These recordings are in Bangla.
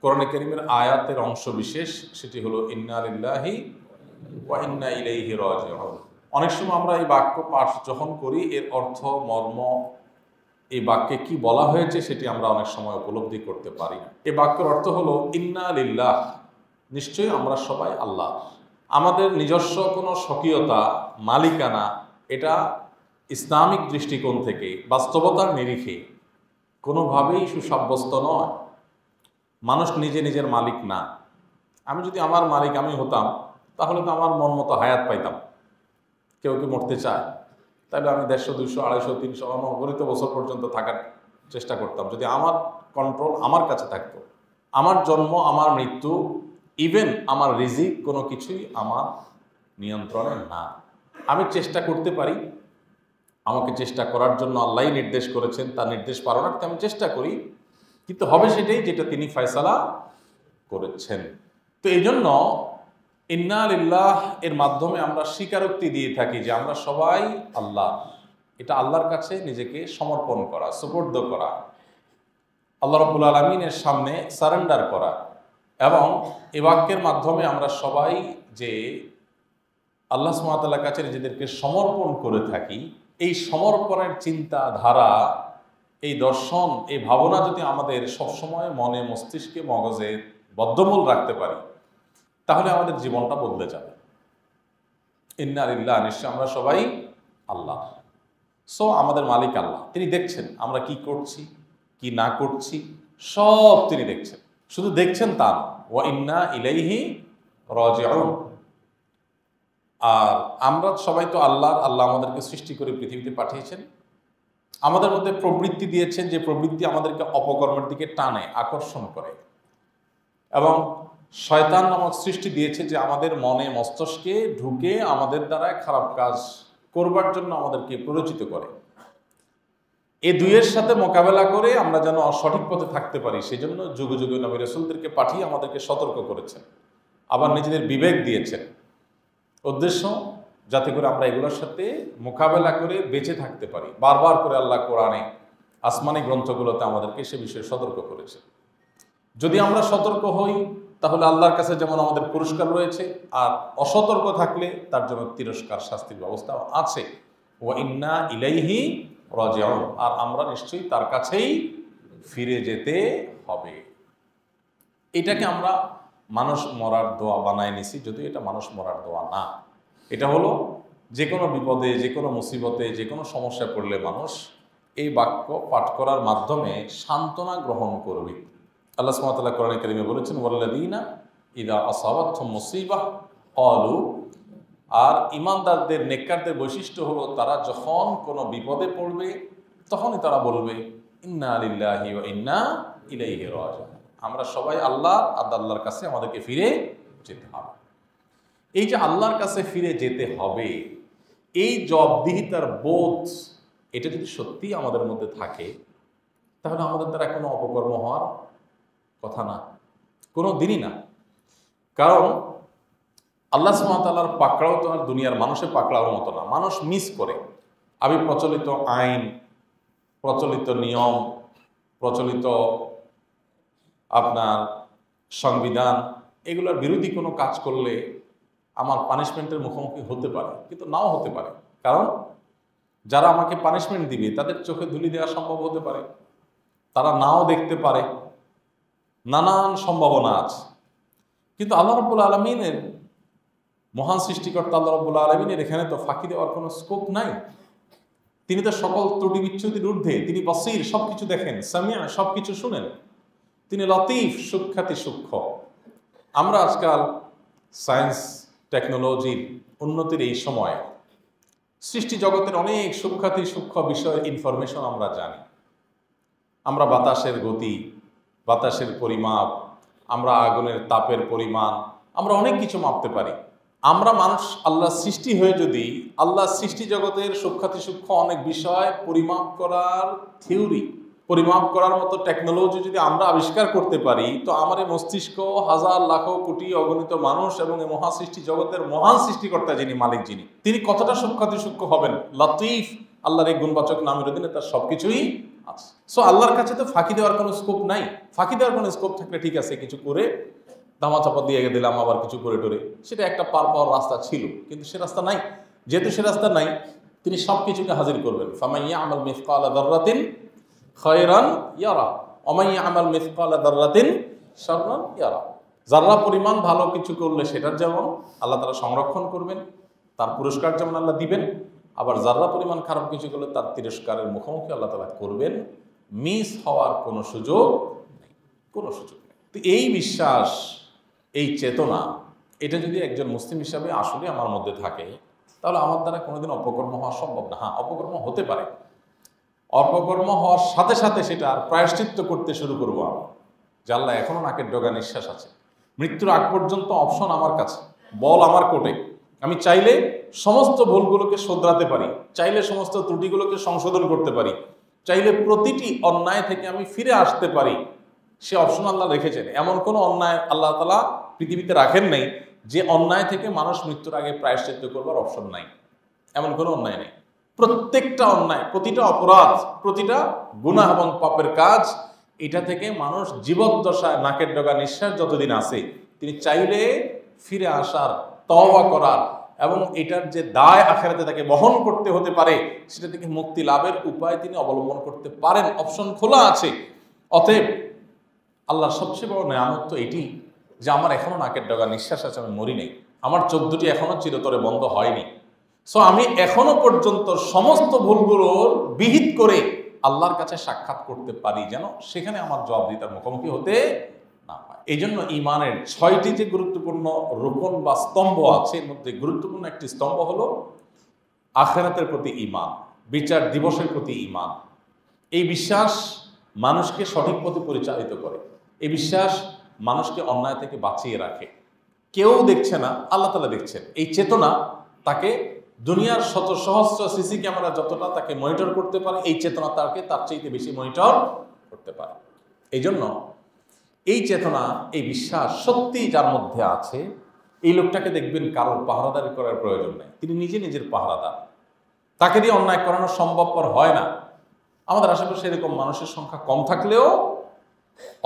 কোরআনে কারীমের আয়াতের অংশ বিশেষ, সেটি হলো ইন্না লিল্লাহি ওয়া ইন্না ইলাইহি রাজিউন। অনেক সময় আমরা এই বাক্য পাঠ যখন করি, এর অর্থ মর্ম, এই বাক্যে কি বলা হয়েছে সেটি আমরা অনেক সময় উপলব্ধি করতে পারি না। এই বাক্যের অর্থ হলো ইন্না লিল্লাহ, নিশ্চয়ই আমরা সবাই আল্লাহ। আমাদের নিজস্ব কোনো স্বকীয়তা, মালিকানা, এটা ইসলামিক দৃষ্টিকোণ থেকে বাস্তবতার নিরিখে কোনোভাবেই সুসাব্যস্ত নয়। মানুষ নিজে নিজের মালিক না। আমি যদি আমার মালিক আমি হতাম, তাহলে তো আমার মন মতো হায়াত পাইতাম। কেউ কি মরতে চায়? তাহলে আমি 150, 200, 250, 300 অনবরত বছর পর্যন্ত থাকার চেষ্টা করতাম, যদি আমার কন্ট্রোল আমার কাছে থাকতো। আমার জন্ম, আমার মৃত্যু, ইভেন আমার রিজিক, কোনো কিছুই আমার নিয়ন্ত্রণে না। আমি চেষ্টা করতে পারি, আমাকে চেষ্টা করার জন্য আল্লাহই নির্দেশ করেছেন, তার নির্দেশ পালনার্থে আমি চেষ্টা করি, কিন্তু হবে সেটাই যেটা তিনি ফয়সালা করেছেন। তো এই জন্য ইন্না লিল্লাহ এর মাধ্যমে আমরা স্বীকারোক্তি দিয়ে থাকি যে আমরা সবাই আল্লাহ। এটা আল্লাহর কাছে নিজেকে সমর্পণ করা, সুপর্দ করা, আল্লাহ রাব্বুল আলামিনের সামনে সারেন্ডার করা। এবং এ বাক্যের মাধ্যমে আমরা সবাই যে আল্লাহ সুবহানাহু ওয়া তাআলার কাছে নিজেদেরকে সমর্পণ করে থাকি, এই সমর্পণের চিন্তা ধারা, এই দর্শন, এই ভাবনা যদি আমাদের সবসময় মনে, মস্তিষ্কে, মগজে বদ্ধমূল রাখতে পারি, তাহলে আমাদের জীবনটা বদলে যাবে। ইন্না লিল্লাহ, নিশ্চয় আমরা সবাই আল্লাহ। সো আমাদের মালিক আল্লাহ, তিনি দেখছেন আমরা কি করছি কি না করছি, সব তিনি দেখছেন। শুধু দেখছেন তা না, ওয়া ইন্না ইলাইহি রাজিউন। আর আমরা সবাই তো আল্লাহ আমাদেরকে সৃষ্টি করে পৃথিবীতে পাঠিয়েছেন, আমাদের মধ্যে প্রবৃত্তি দিয়েছেন, যে প্রবৃত্তি আমাদেরকে অপকর্মের দিকে টানে, আকর্ষণ করে। এবং শয়তান নামক সৃষ্টি দিয়েছে, যে আমাদের মনে, মস্তিষ্কে ঢুকে আমাদের দ্বারা খারাপ কাজ করবার জন্য আমাদেরকে প্ররোচিত করে। এই দুইয়ের সাথে মোকাবেলা করে আমরা যেন সঠিক পথে থাকতে পারি, সেজন্য যুগে যুগে নবী রাসূলদেরকে পাঠিয়ে আমাদেরকে সতর্ক করেছেন, আবার নিজেদের বিবেক দিয়েছেন। উদ্দেশ্য যাতে করে আমরা এগুলোর সাথে মোকাবেলা করে বেঁচে থাকতে পারি। বারবার করে আল্লাহ কোরআনে, আসমানি গ্রন্থগুলোতে আমাদেরকে সে বিষয়ে সতর্ক করেছে। যদি আমরা সতর্ক হই, তাহলে আল্লাহর কাছে যেমন আমাদের পুরস্কার রয়েছে, আর অসতর্ক থাকলে তার জন্য তিরস্কার, শাস্তির ব্যবস্থাও আছে। ওয়া ইন্না ইলাইহি রাজিউন, আর আমরা নিশ্চয়ই তার কাছেই ফিরে যেতে হবে। এটাকে আমরা মানুষ মরার দোয়া বানায় নিছি, যদিও এটা মানুষ মরার দোয়া না। এটা হলো যে কোনো বিপদে, যে কোনো মুসিবতে, যে কোনো সমস্যায় পড়লে মানুষ এই বাক্য পাঠ করার মাধ্যমে সান্ত্বনা গ্রহণ করবে। আল্লাহ সুবহানাহু ওয়া তাআলা কোরআনে কারীমে বলেছেন, ওয়াল্লাযীনা ইযা আসাবাতহুম মুসিবাহ ক্বালু, আর ঈমানদারদের, নেককারদের বৈশিষ্ট্য হলো তারা যখন কোনো বিপদে পড়বে তখনই তারা বলবে ইন্না লিল্লাহি ওয়া ইন্না ইলাইহি রাজিউন। আমরা সবাই আল্লাহ, আর আল্লাহর কাছে আমাদেরকে ফিরে যেতে হবে। এই যে আল্লাহর কাছে ফিরে যেতে হবে, এই জবাবদিহিতার বোধ, এটা যদি সত্যি আমাদের মধ্যে থাকে, তাহলে আমাদের দ্বারা কোনো অপকর্ম হওয়ার কথা না, কোনো দিনই না। কারণ আল্লাহ সুবহানাহু ওয়া তাআলার পাকড়াও তো আর দুনিয়ার মানুষের পাকড়াওর মতো না। মানুষ মিস করে। আমি প্রচলিত আইন, প্রচলিত নিয়ম, প্রচলিত আপনার সংবিধান, এগুলোর বিরোধী কোনো কাজ করলে আমার পানিশমেন্টের মুখোমুখি হতে পারে, কিন্তু নাও হতে পারে। কারণ যারা আমাকে পানিশমেন্ট দিবে তাদের চোখে ধুলি দেওয়া সম্ভব হতে পারে, তারা নাও দেখতে পারে, নানান সম্ভাবনা আছে। কিন্তু আল্লাহ রাব্বুল আলামিনের, মহান সৃষ্টিকর্তা আল্লাহ রাব্বুল আলামিনের এখানে তো ফাঁকি দেওয়ার কোনো স্কোপ নাই। তিনি তো সকল ত্রুটি বিচ্যুতির ঊর্ধ্বে, তিনি বসীর, সবকিছু দেখেন, সামিয়া, সবকিছু শুনেন, তিনি লতিফ, সুখ্যাতি সূক্ষ্ম। আমরা আজকাল সায়েন্স টেকনোলজির উন্নতির এই সময় সৃষ্টি জগতের অনেক সুখ্যাতি সূক্ষ্ম বিষয়ের ইনফরমেশন আমরা জানি। আমরা বাতাসের গতি, বাতাসের পরিমাপ, আমরা আগুনের তাপের পরিমাণ, আমরা অনেক কিছু মাপতে পারি। আমরা মানুষ আল্লাহ সৃষ্টি হয়ে যদি আল্লাহ সৃষ্টি জগতের সুখ্যাতি সূক্ষ্ম অনেক বিষয় পরিমাপ করার থিওরি, পরিমাপ করার মতো টেকনোলজি যদি আমরা আবিষ্কার করতে পারি, তো আমার এই মস্তিষ্ক, হাজার লাখ কোটি অগণিত মানুষ এবং এই মহাসৃষ্টি জগতের মহান সৃষ্টিকর্তা যিনি, মালিক যিনি, তিনি কতটা সুখ্যাতি সূক্ষ্ম হবেন। লতিফ, আল্লাহর এই গুণবাচক নামের অধীনে তার সবকিছুই আছে। সো আল্লাহর কাছে তো ফাঁকি দেওয়ার কোনো স্কোপ নাই। ফাঁকি দেওয়ার কোনো স্কোপ থাকলে ঠিক আছে, কিছু করে ধামাচাপা দিয়ে দিলাম, আবার কিছু করে টোরে, সেটা একটা পার পাওয়ার রাস্তা ছিল, কিন্তু সে রাস্তা নাই। যেহেতু সে রাস্তা নাই, তিনি সব কিছুকে হাজির করবেন। ফামাইয়া আমাল মিসকালা দাররাতিন খায়রান ইয়ারা ওমাইয়া আমাল মিসকালা দাররাতিন শাররান ইয়ারা। যারা পরিমাণ ভালো কিছু করলে সেটার যেমন আল্লাহ তাআলা সংরক্ষণ করবেন, তার পুরস্কার যেমন আল্লাহ দিবেন, আবার যারা পরিমাণ খারাপ কিছু করলে তার তিরস্কারের মুখোমুখি আল্লাহ তাআলা করবেন। মিস হওয়ার কোনো সুযোগ নেই, কোনো সুযোগ নেই। তো এই বিশ্বাস, এই চেতনা, এটা যদি একজন মুসলিম হিসাবে আসলে আমার মধ্যে থাকে, তাহলে আমার দ্বারা কোনোদিন অপকর্ম হওয়া সম্ভব না। হ্যাঁ, অপকর্ম হতে পারে, অপকর্ম হওয়ার সাথে সাথে সেটা আর প্রায়শ্চিত্ত করতে শুরু করবো আমি, যে আল্লাহ এখনো নাকের ডগা নিঃশ্বাস আছে, মৃত্যুর আগ পর্যন্ত অপশন আমার কাছে, বল আমার কোর্টে। আমি চাইলে সমস্ত ভুলগুলোকে শোধরাতে পারি, চাইলে সমস্ত ত্রুটিগুলোকে সংশোধন করতে পারি, চাইলে প্রতিটি অন্যায় থেকে আমি ফিরে আসতে পারি। সে অপশন আল্লাহ রেখেছেন। এমন কোনো অন্যায় আল্লাহ তাআলা পৃথিবীতে রাখেন নাই যে অন্যায় থেকে মানুষ মৃত্যুর আগে প্রায়শ্চিত্ত করবার অপশন নাই। এমন কোনো অন্যায় নেই। প্রত্যেকটা অন্যায়, প্রতিটা অপরাধ, প্রতিটা গুনাহ এবং পাপের কাজ, এটা থেকে মানুষ জীবদ্দশায় নাকের ডগা নিঃশ্বাস যতদিন আছে, তিনি চাইলে ফিরে আসার, তওবা করার এবং এটার যে দায় আখিরাতে তাকে বহন করতে হতে পারে, সেটা থেকে মুক্তি লাভের উপায় তিনি অবলম্বন করতে পারেন। অপশন খোলা আছে। অতএব আল্লাহর সবচেয়ে বড় নেয়ামত তো এটি যে আমার এখনো নাকের ডগা নিঃশ্বাস আছে, আমি মরি নেই, আমার চোখদুটি এখনো চিরতরে বন্ধ হয়নি। সো আমি এখনো পর্যন্ত সমস্ত ভুলগুলোর বিহিত করে আল্লাহর কাছে সাক্ষাৎ করতে পারি, যেন সেখানে আমার জবাবদিহিতার মুখোমুখি হতে না হয়। এই জন্য ইমানের 6টি যে গুরুত্বপূর্ণ রোকন বা স্তম্ভ আছে, এর মধ্যে গুরুত্বপূর্ণ একটি স্তম্ভ হলো আখিরাতের প্রতি ঈমান, বিচার দিবসের প্রতি ঈমান। এই বিশ্বাস মানুষকে সঠিক পথে পরিচালিত করে। এই বিশ্বাস মানুষকে অন্যায় থেকে বাঁচিয়ে রাখে। কেউ দেখছে না, আল্লাহ তাআলা দেখছেন। এই চেতনা তাকে দুনিয়ার শত সহস্র সিসি ক্যামেরা যতটা তাকে মনিটর করতে পারে, এই চেতনা তাকে তার চাইতে বেশি মনিটর করতে পারে। এই জন্য এই চেতনা, এই বিশ্বাস সত্যি যার মধ্যে আছে, এই লোকটাকে দেখবেন কারোর পাহারাদারি করার প্রয়োজন নেই। তিনি নিজে নিজের পাহারাদার। তাকে দিয়ে অন্যায় করানো সম্ভবপর হয় না। আমাদের আশেপাশে এরকম মানুষের সংখ্যা কম থাকলেও,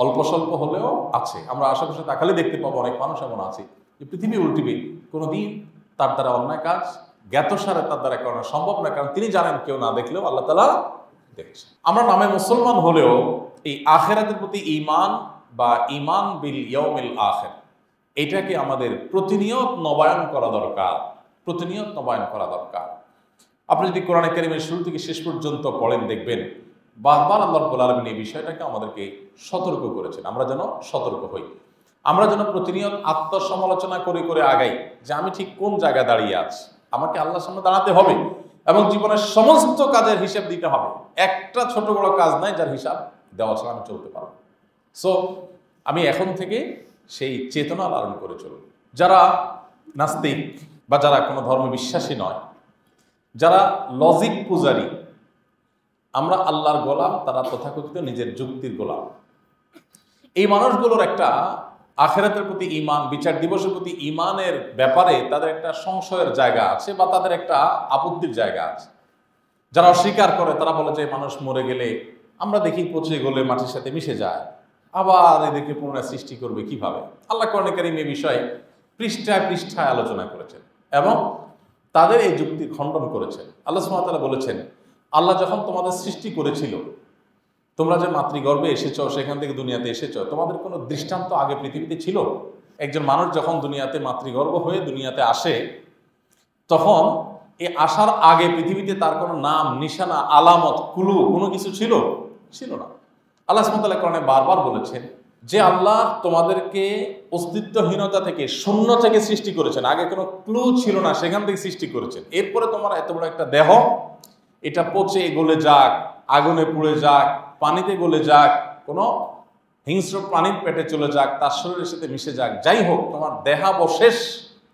অল্প স্বল্প হলেও আছে। আমরা আশেপাশে তাকালে দেখতে পাবো অনেক মানুষ এমন আছে যে পৃথিবী উল্টিবে, কোনোদিন তার দ্বারা অন্যায় কাজ জ্ঞাতসারে তার দ্বারা করানো সম্ভব না, কারণ তিনি জানেন কেউ না দেখলেও আল্লাহ তাআলা দেখছেন। আমরা নামে মুসলমান হলেও এই আখিরাতের প্রতি ঈমান বা ঈমান বিল ইয়াউমিল আখির, এটাকে আমাদের প্রতিনিয়ত নবায়ন করা দরকার, প্রতিনিয়ত নবায়ন করা দরকার। আপনি যদি কোরআনে কারীমের শুরু থেকে শেষ পর্যন্ত পড়েন, দেখবেন বারবার আল্লাহ রাব্বুল আলামিন এই বিষয়টাকে আমাদেরকে সতর্ক করেছেন। আমরা যেন সতর্ক হই, আমরা যেন প্রতিনিয়ত আত্মসমালোচনা করে করে আগাই যে আমি ঠিক কোন জায়গায় দাঁড়িয়ে আছি। আমাকে আল্লাহর সামনে দাঁড়াতে হবে এবং জীবনের সমস্ত কাজের হিসাব দিতে হবে। একটা ছোট বড় কাজ নাই যার হিসাব দেওয়া ছাড়া আমি চলতে পারবো। সো আমি এখন থেকে সেই চেতনা লালন করে চলব। যারা নাস্তিক বা যারা কোনো ধর্মে বিশ্বাসী নয়, যারা লজিক পূজারী, আমরা আল্লাহর গোলাম, তারা তথাকথিত নিজের যুক্তির গোলাম, এই মানুষগুলোর একটা আখিরাতের প্রতি ঈমান, বিচার দিবসের প্রতি ঈমানের ব্যাপারে তাদের একটা সংশয়ের জায়গা আছে বা তাদের একটা আপত্তির জায়গা আছে। যারা অস্বীকার করে, তারা বলে যে মানুষ মরে গেলে আমরা দেখি পচে গলে মাটির সাথে মিশে যায়, আবার এদেরকে পুনরায় সৃষ্টি করবে কিভাবে। আল্লাহ কোরআনে কারীম এই বিষয়ে পৃষ্ঠায় পৃষ্ঠায় আলোচনা করেছেন এবং তাদের এই যুক্তি খণ্ডন করেছেন। আল্লাহ সুবহানাহু ওয়া তাআলা বলেছেন, আল্লাহ যখন তোমাদের সৃষ্টি করেছিল, তোমরা যে মাতৃগর্ভে এসেছো, সেখান থেকে দুনিয়াতে এসেছো, তোমাদের কোনো দৃষ্টান্ত আগে পৃথিবীতে ছিল? একজন মানুষ যখন দুনিয়াতে মাতৃগর্ভ হয়ে দুনিয়াতে আসে, তখন এই আসার আগে পৃথিবীতে তার কোনো নাম, নিশানা, আলামত, ক্লু কোনো কিছু ছিল? ছিল না। আল্লাহ সুবহানাহু ওয়া তাআলা কোরআনে বারবার বলেছেন যে আল্লাহ তোমাদেরকে অস্তিত্বহীনতা থেকে, শূন্য থেকে সৃষ্টি করেছেন। আগে কোনো ক্লু ছিল না, সেখান থেকে সৃষ্টি করেছেন। এরপরে তোমার এত বড় একটা দেহ, এটা পচে গলে যাক, আগুনে পুড়ে যাক, পানিতে গলে যাক, কোনো হিংস্র প্রাণীর পেটে চলে যাক, তার শরীরের সাথে মিশে যাক, যাই হোক, তোমার দেহাবশেষ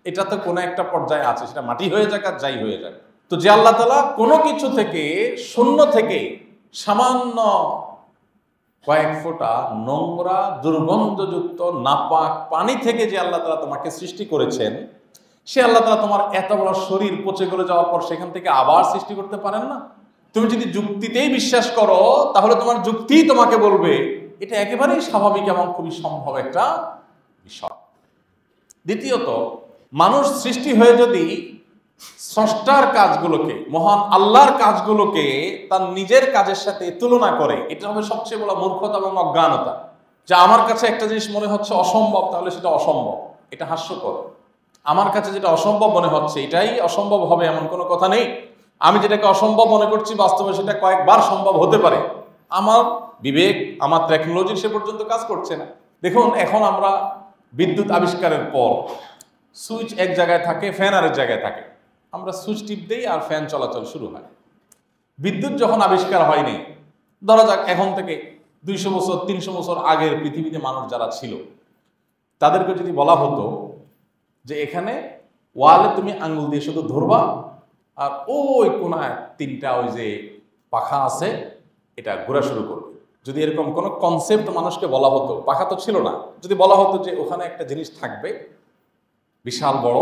এটা তো কোনো একটা পর্যায়ে আছে, সেটা মাটি হয়ে যাক আর যাই হয়ে যাক। তো যে আল্লাহ তাআলা কোনো কিছু থেকে, শূন্য থেকে, সামান্য কয়েক ফোঁটা নোংরা, দুর্গন্ধযুক্ত, নাপাক পানি থেকে যে আল্লাহ তাআলা তোমাকে সৃষ্টি করেছেন, সে আল্লাহ তাআলা তোমার এত বড় শরীর পচে গলে যাওয়ার পর সেখান থেকে আবার সৃষ্টি করতে পারেন না? তুমি যদি যুক্তিতেই বিশ্বাস করো তাহলে তোমার যুক্তিই তোমাকে বলবে এটা একেবারেই স্বাভাবিক এবং খুবই সম্ভব একটা বিষয়। দ্বিতীয়ত, মানুষ সৃষ্টি হয়ে যদি স্রষ্টার কাজগুলোকে, মহান আল্লাহর কাজগুলোকে তার নিজের কাজের সাথে তুলনা করে, এটা হবে সবচেয়ে বড় মূর্খতা এবং অজ্ঞানতা। যে আমার কাছে একটা জিনিস মনে হচ্ছে অসম্ভব, তাহলে সেটা অসম্ভব, এটা হাস্যকর। আমার কাছে যেটা অসম্ভব মনে হচ্ছে এটাই অসম্ভব হবে এমন কোনো কথা নেই। আমি যেটাকে অসম্ভব মনে করছি বাস্তবে সেটা কয়েকবার সম্ভব হতে পারে। আমার বিবেক, আমার টেকনোলজি সে পর্যন্ত কাজ করছে না। দেখুন, এখন আমরা বিদ্যুৎ আবিষ্কারের পর সুইচ এক জায়গায় থাকে, ফ্যান আরেক জায়গায় থাকে, আমরা সুইচ টিপ দেই আর ফ্যান চলাচল শুরু হয়। বিদ্যুৎ যখন আবিষ্কার হয়নি, ধরা যাক এখন থেকে 200 বছর 300 বছর আগের পৃথিবীতে মানুষ যারা ছিল তাদেরকে যদি বলা হতো যে এখানে ওয়ালে তুমি আঙ্গুল দিয়ে শুধু ধরবা আর ওই কোনায় 3টা ওই যে পাখা আছে এটা ঘোরা শুরু করবে, যদি এরকম কোনো কনসেপ্ট মানুষকে বলা হতো, পাখা তো ছিল না, যদি বলা হতো যে ওখানে একটা জিনিস থাকবে বিশাল বড়,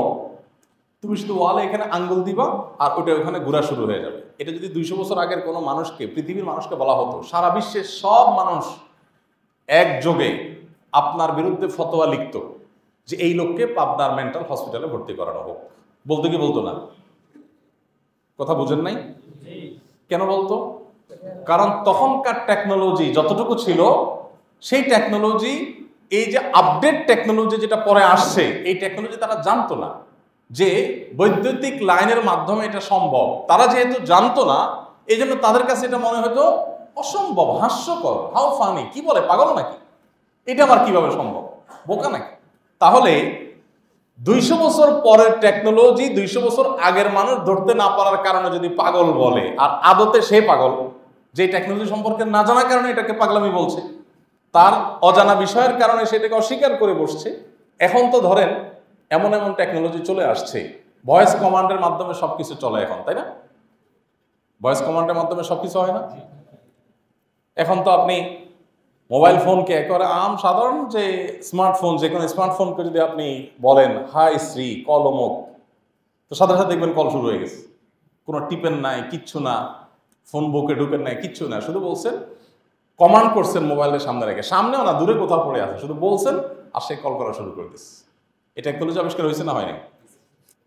তুমি শুধু ওয়ালে এখানে আঙ্গুল দিবা আর ওটা ওখানে ঘোরা শুরু হয়ে যাবে, এটা যদি 200 বছর আগের কোনো মানুষকে, পৃথিবীর মানুষকে বলা হতো, সারা বিশ্বের সব মানুষ একযোগে আপনার বিরুদ্ধে ফতোয়া লিখত যে এই লোককে পাবনার মেন্টাল হসপিটালে ভর্তি করানো হোক। বলতো কি বলতো না? কথা বুঝেন নাই? কেন বলতো? কারণ তখনকার টেকনোলজি যতটুকু ছিল সেই টেকনোলজি, এই যে আপডেট টেকনোলজি যেটা পরে আসছে, এই টেকনোলজি তারা জানতো না যে বৈদ্যুতিক লাইনের মাধ্যমে এটা সম্ভব। তারা যেহেতু জানতো না, এই জন্য তাদের কাছে এটা মনে হতো অসম্ভব, হাস্যকর, হাউ ফানি, কি বলে, পাগল নাকি, এটা আবার কিভাবে সম্ভব, বোকা নাকি। তাহলে 200 বছর পরের টেকনোলজি 200 বছর আগের মানুষ ধরতে না পারার কারণে যদি পাগল বলে, আর আদতে সে পাগল, যে টেকনোলজি সম্পর্কে না জানার কারণে এটাকে পাগলামি বলছে, তার অজানা বিষয়ের কারণে সেটাকে অস্বীকার করে বসছে। এখন তো ধরেন এমন এমন টেকনোলজি চলে আসছে, ভয়েস কমান্ডের মাধ্যমে সবকিছু চলে এখন, তাই না? ভয়েস কমান্ডের মাধ্যমে সবকিছু হয় না? এখন তো আপনি মোবাইল ফোনকে একেবারে সাধারণ যে স্মার্টফোন, যে কোনো স্মার্টফোনকে যদি আপনি বলেন হাই শ্রী কল অমুক, তো সাথে সাথে দেখবেন কল শুরু হয়ে গেছে। কোনো টিপেন নাই, কিচ্ছু না, ফোন বুকে ঢুকেন নাই, কিচ্ছু না, শুধু বলছেন, কমান্ড করছেন মোবাইলের সামনে রেখে, সামনেও না দূরে কোথাও পড়ে আছে, শুধু বলছেন আর সে কল করা শুরু করে দিচ্ছে। এই টেকনোলজি আবিষ্কার হয়েছে না হয়নি?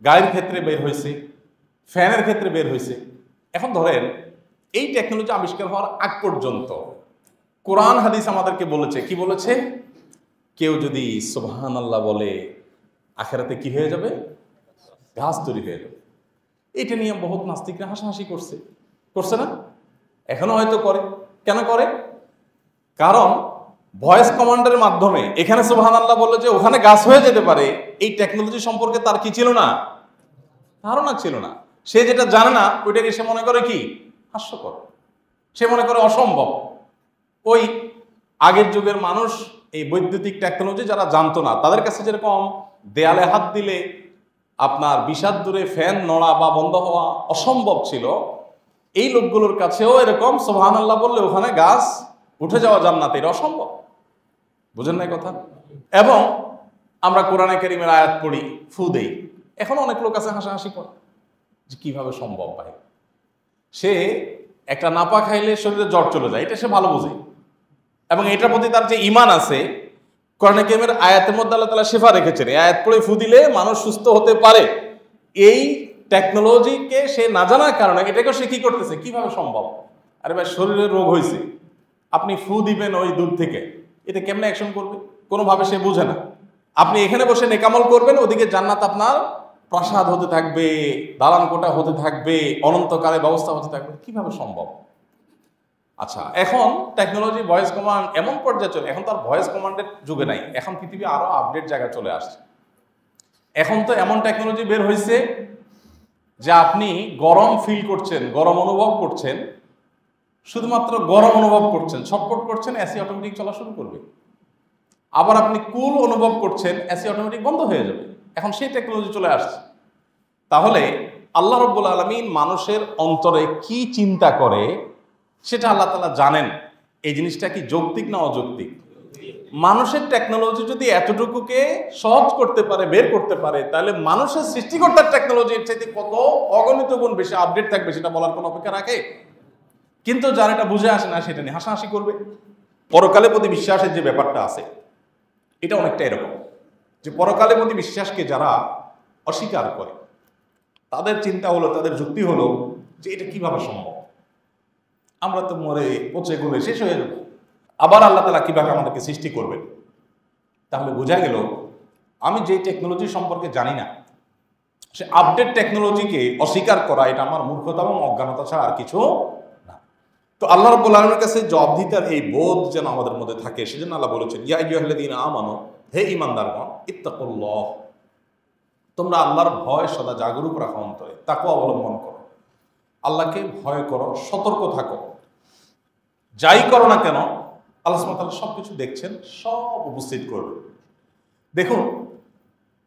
গাড়ির ক্ষেত্রে বের হয়েছে, ফ্যানের ক্ষেত্রে বের হয়েছে। এখন ধরেন এই টেকনোলজি আবিষ্কার হওয়ার আগ পর্যন্ত কোরআন হাদিস আমাদেরকে বলেছে, কি বলেছে? কেউ যদি সুবহানাল্লাহ বলে আখেরাতে কি হয়ে যাবে? ঘাস তৈরি হয়ে যাবে। এটা নিয়ে বহুত নাস্তিকরা হাসাহাসি করছে না? এখনো হয়তো করে। কেন করে? কারণ ভয়েস কমান্ডের মাধ্যমে এখানে সুবহানাল্লাহ বললে যে ওখানে গাছ হয়ে যেতে পারে, এই টেকনোলজি সম্পর্কে তার কি ছিল না? ধারণা ছিল না। সে যেটা জানে না ওইটাকে সে মনে করে কি হাস্যকর, সে মনে করে অসম্ভব। ওই আগের যুগের মানুষ এই বৈদ্যুতিক টেকনোলজি যারা জানতো না, তাদের কাছে যেরকম দেয়ালে হাত দিলে আপনার 20 হাত দূরে ফ্যান নড়া বা বন্ধ হওয়া অসম্ভব ছিল, এই লোকগুলোর কাছেও এরকম সুবহানাল্লাহ বললে ওখানে গাছ উঠে যাওয়া জান্নাতে, এটা অসম্ভব। বুঝেন না কথা? এবং আমরা কোরআনে কারীমের আয়াত পড়ি, ফু দেই, এখন অনেক লোক আছে হাসাহাসি করে যে কিভাবে সম্ভব ভাই। সে একটা নাপা খাইলে শরীরে জ্বর চলে যায়, এটা সে ভালো বোঝে, এবং এটার প্রতি তার যে ঈমান আছে, কোরআনে কারীমের আয়াতের মধ্যে আল্লাহ তাআলা শিফা রেখেছেন, এই আয়াত পড়ে ফু দিলে মানুষ সুস্থ হতে পারে। এই টেকনোলজিকে সে না জানার কারণে এটাকে সে কি করতেছে, কিভাবে সম্ভব? আরে ভাই, শরীরে রোগ হয়েছে, আপনি ফু দিবেন ওই দূর থেকে, এটা কেমনে অ্যাকশন করবে? কোনোভাবে সে বুঝে না। আপনি এখানে বসে নেকামল করবেন, ওদিকে জান্নাত আপনার প্রাসাদ হতে থাকবে, দালান কোটা হতে থাকবে, অনন্তকালে ব্যবস্থা হতে থাকবে, কিভাবে সম্ভব? আচ্ছা, এখন টেকনোলজি ভয়েস কমান্ড এমন পর্যায়ে চলে, এখন তো আর ভয়েস কমান্ডের যুগে নাই, এখন পৃথিবী আরো আপডেট জায়গায় চলে আসছে। এখন তো এমন টেকনোলজি বের হয়েছে যে আপনি গরম ফিল করছেন, গরম অনুভব করছেন, শুধুমাত্র গরম অনুভব করছেন, ছটফট করছেন, এসি অটোমেটিক চলা শুরু করবে। আবার আপনি কুল অনুভব করছেন, এসি অটোমেটিক বন্ধ হয়ে যাবে। এখন সেই টেকনোলজি চলে আসছে। তাহলে আল্লাহ রাব্বুল আলামিন মানুষের অন্তরে কি চিন্তা করে সেটা আল্লাহ তাআলা জানেন। এই জিনিসটা কি যৌক্তিক না অযৌক্তিক? মানুষের টেকনোলজি যদি এতটুকুকে সহজ করতে পারে, বের করতে পারে, তাহলে মানুষের সৃষ্টিকর্তার টেকনোলজির চাইতে কত অগণিত গুণ বেশি আপডেট থাকবে সেটা বলার কোনো অপেক্ষা রাখে? কিন্তু যার এটা বুঝে আসে না সেটা নিয়ে হাসাহাসি করবে। পরকালের প্রতি বিশ্বাসের যে ব্যাপারটা আছে এটা অনেকটা এরকম, যে পরকালের প্রতি বিশ্বাসকে যারা অস্বীকার করে তাদের চিন্তা হলো, তাদের যুক্তি হলো যে এটা কিভাবে সম্ভব, আমরা তো মরে পচে গলে শেষ হয়ে যাবো, আবার আল্লাহ তাআলা কিভাবে আমাদেরকে সৃষ্টি করবেন। তাহলে বোঝা গেল আমি যে টেকনোলজি সম্পর্কে জানি না, সে আপডেট টেকনোলজিকে অস্বীকার করা এটা আমার মূর্খতা এবং অজ্ঞানতা ছাড়া আর কিছু না। তো আল্লাহ রাব্বুল আলামিনের কাছে জবাবদিহিতার এই বোধ যেন আমাদের মধ্যে থাকে, সেজন্য আল্লাহ বলেছেন ইয়া আইয়ুহাল্লাযীনা আমানু, হে ঈমানদারগণ, ইত্তাকুল্লাহ, তোমরা আল্লাহর ভয় সদা জাগরুক রাখো অন্তরে, তাকওয়া অবলম্বন করো, আল্লাহকে ভয় করো, সতর্ক থাকো। যাই করো না কেন আল্লাহ সুবহানাহু ওয়া তাআলা সবকিছু দেখছেন, সব উপস্থিত করবে। দেখুন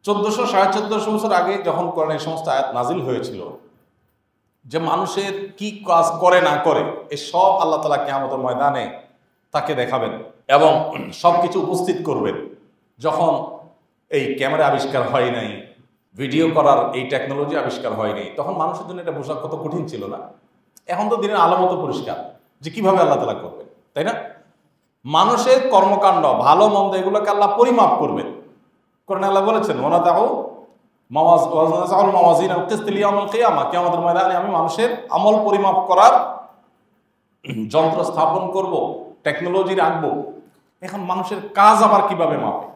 1400-1450 বছর আগে যখন কোরআনের সমস্ত আয়াত নাজিল হয়েছিল, যে মানুষের কি কাজ করে না করে এ সব আল্লাহ তাআলা কিয়ামতের ময়দানে তাকে দেখাবেন এবং সবকিছু উপস্থিত করবেন। যখন এই ক্যামেরা আবিষ্কার হয় নাই, ভিডিও করার এই টেকনোলজি আবিষ্কার হয়নি, তখন মানুষের জন্য এটা বোঝা কত কঠিন ছিল না। এখন তো দিনের আলো মতো পরিষ্কার যে কিভাবে আল্লাহ তাআলা করবেন, তাই না? মানুষের কর্মকাণ্ড ভালো মন্দ এগুলোকে আল্লাহ পরিমাপ করবেন। কোরআনে আল্লাহ বলেছেন কিয়ামতের ময়দানে আমি মানুষের আমল পরিমাপ করার যন্ত্র স্থাপন করব, টেকনোলজি রাখবো। এখন মানুষের কাজ আবার কিভাবে মাপে?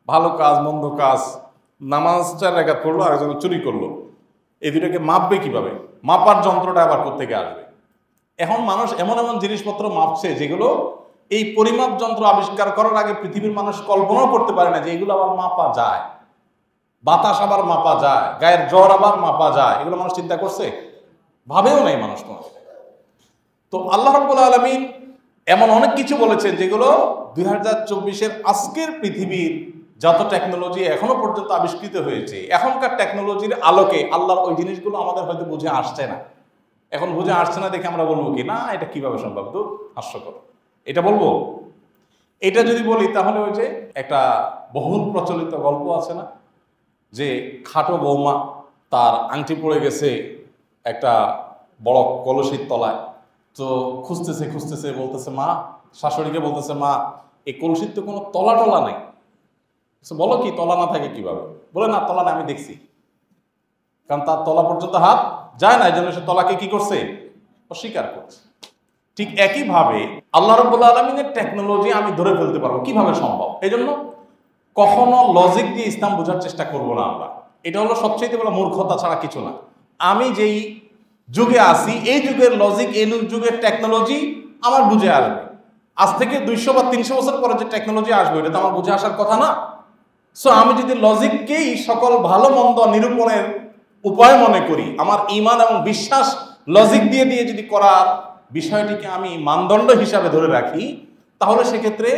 ভালো কাজ মন্দ কাজ, নামাজ 4 রাকাত পড়লো আর একজন চুরি করলো, এই দুটাকে মাপবে কিভাবে? মাপার যন্ত্রটা আবার কোত্থেকে আসবে? এখন মানুষ এমন এমন জিনিসপত্র মাপছে যেগুলো এই পরিমাপ যন্ত্র আবিষ্কার করার আগে পৃথিবীর মানুষ কল্পনাও করতে পারে না যে এগুলো আবার মাপা যায়। বাতাস আবার মাপা যায়, গায়ের জ্বর আবার মাপা যায়, এগুলো মানুষ চিন্তা করছে? ভাবেও নাই মানুষ। তো আল্লাহ রাব্বুল আলামিন এমন অনেক কিছু বলেছেন যেগুলো 2024-এর আজকের পৃথিবীর যত টেকনোলজি এখনো পর্যন্ত আবিষ্কৃত হয়েছে, এখনকার টেকনোলজির আলোকে আল্লাহর ওই জিনিসগুলো আমাদের হয়তো বুঝে আসছে না। এখন বুঝে আসছে না দেখে আমরা বলবো কি না এটা কিভাবে সম্ভব, তো হাস্যকর, এটা বলবো? এটা যদি বলি তাহলে ওই যে একটা বহুল প্রচলিত গল্প আছে না, যে খাটো বৌমা তার আংটি পড়ে গেছে একটা বড় কলসির তলায়, তো খুঁজতেছে খুঁজতেছে বলতেছে মা, শাশুড়িকে বলতেছে মা এই কলসির তো কোনো তলা টলা নাই। বলো কি তলা না থাকে কিভাবে? বলে না তলা না, আমি দেখছি, কারণ তার তলা পর্যন্ত হাত যায় না, এই জন্য সে তলাকে কি করছে? অস্বীকার করছে। ঠিক একইভাবে আল্লাহ রাব্বুল আলামিনের টেকনোলজি আমি ধরে ফেলতে পারবো কিভাবে সম্ভব? এই জন্য কখনো লজিক দিয়ে ইসলাম বোঝার চেষ্টা করব না আমরা। এটা হলো সবচেয়ে বড় মূর্খতা ছাড়া কিছু না। আমি যেই যুগে আছি এই যুগের লজিক, এই যুগের টেকনোলজি আমার বুঝে আসবে। আজ থেকে 200 বা 300 বছর পরে যে টেকনোলজি আসবে এটা তো আমার বুঝে আসার কথা না। সো আমি যদি লজিককেই সকল ভালো মন্দ নিরূপণের উপায় মনে করি, আমার ঈমান এবং বিশ্বাস লজিক দিয়ে দিয়ে যদি করার বিষয়টিকে আমি মানদণ্ড হিসাবে ধরে রাখি, তাহলে সেক্ষেত্রে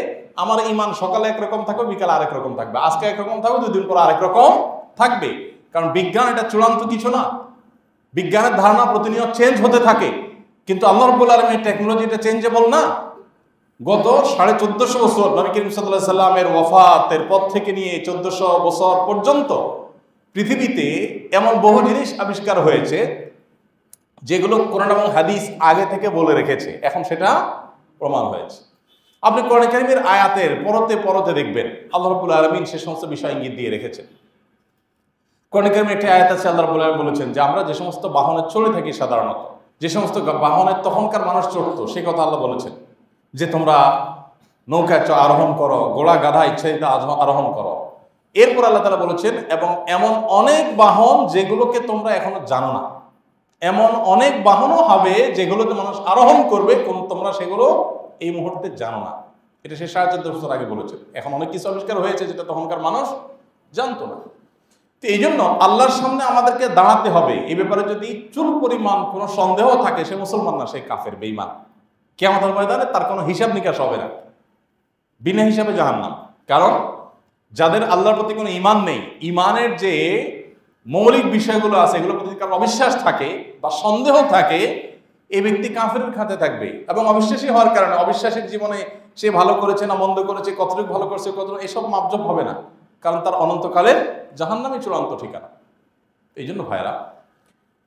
আমার ঈমান সকালে একরকম থাকবে, বিকালে আরেক রকম থাকবে, আজকে একরকম থাকবে, 2 দিন পর আরেক রকম থাকবে। কারণ বিজ্ঞান এটা চূড়ান্ত কিছু না, বিজ্ঞানের ধারণা প্রতিনিয়ত চেঞ্জ হতে থাকে। কিন্তু আল্লাহ রাব্বুল আলামিনের টেকনোলজি এটা চেঞ্জেবল না। গত 1450 বছর নবী করিম সাল্লাল্লাহু আলাইহি সাল্লামের ওয়াফাতের পর থেকে নিয়ে 1400 বছর পর্যন্ত পৃথিবীতে এমন বহু জিনিস আবিষ্কার হয়েছে যেগুলো কোরআন এবং হাদিস আগে থেকে বলে রেখেছে, এখন সেটা প্রমাণ হয়েছে। আপনি কোরআন কারীমের আয়াতের পরতে পরতে দেখবেন আল্লাহ রাব্বুল আলামিন সে সমস্ত বিষয় ইঙ্গিত দিয়ে রেখেছেন। কোরআন কারীমে একটি আয়াত আছে, আল্লাহ রাব্বুল আলামিন বলেছেন যে আমরা যে সমস্ত বাহনে চড়ে থাকি, সাধারণত যে সমস্ত বাহনে তখনকার মানুষ চড়তো সেই কথা আল্লাহ বলেছেন যে তোমরা নৌকায় আরোহণ করো, ঘোড়া গাধা ইচ্ছাদিত আরোহণ করো। এরপর আল্লাহ তাআলা বলেছেন এবং এমন অনেক বাহন যেগুলোকে তোমরা এখনো জানো না, এমন অনেক বাহনও হবে যেগুলোতে মানুষ আরোহণ করবে, তোমরা সেগুলো এই মুহূর্তে জানো না। এটা সে 1450 বছর আগে বলেছেন। এখন অনেক কিছু আবিষ্কার হয়েছে যেটা তখনকার মানুষ জানতো না। তো এই জন্য আল্লাহর সামনে আমাদেরকে দাঁড়াতে হবে। এই ব্যাপারে যদি চুল পরিমাণ কোনো সন্দেহ থাকে, সে মুসলমান না, সে কাফের, বেঈমান। কিয়ামতের ময়দানে তার কোনো হিসাব নিকাশ হবে না, বিনা হিসাবে জাহান্নাম। কারণ যাদের আল্লাহর প্রতি কোনো ঈমান নেই, ঈমানের যে মৌলিক বিষয়গুলো আছে এগুলোর প্রতি কারো অবিশ্বাস থাকে বা সন্দেহ থাকে, এই ব্যক্তি কাফেরের খাতে থাকবে। এবং অবিশ্বাসী হওয়ার কারণে অবিশ্বাসের জীবনে সে ভালো করেছে না মন্দ করেছে, কতটুকু ভালো করেছে কতটুকু, এসব মাপজোপ হবে না, কারণ তার অনন্তকালের জাহান্নামই চূড়ান্ত ঠিকানা। এই জন্য ভাইরা,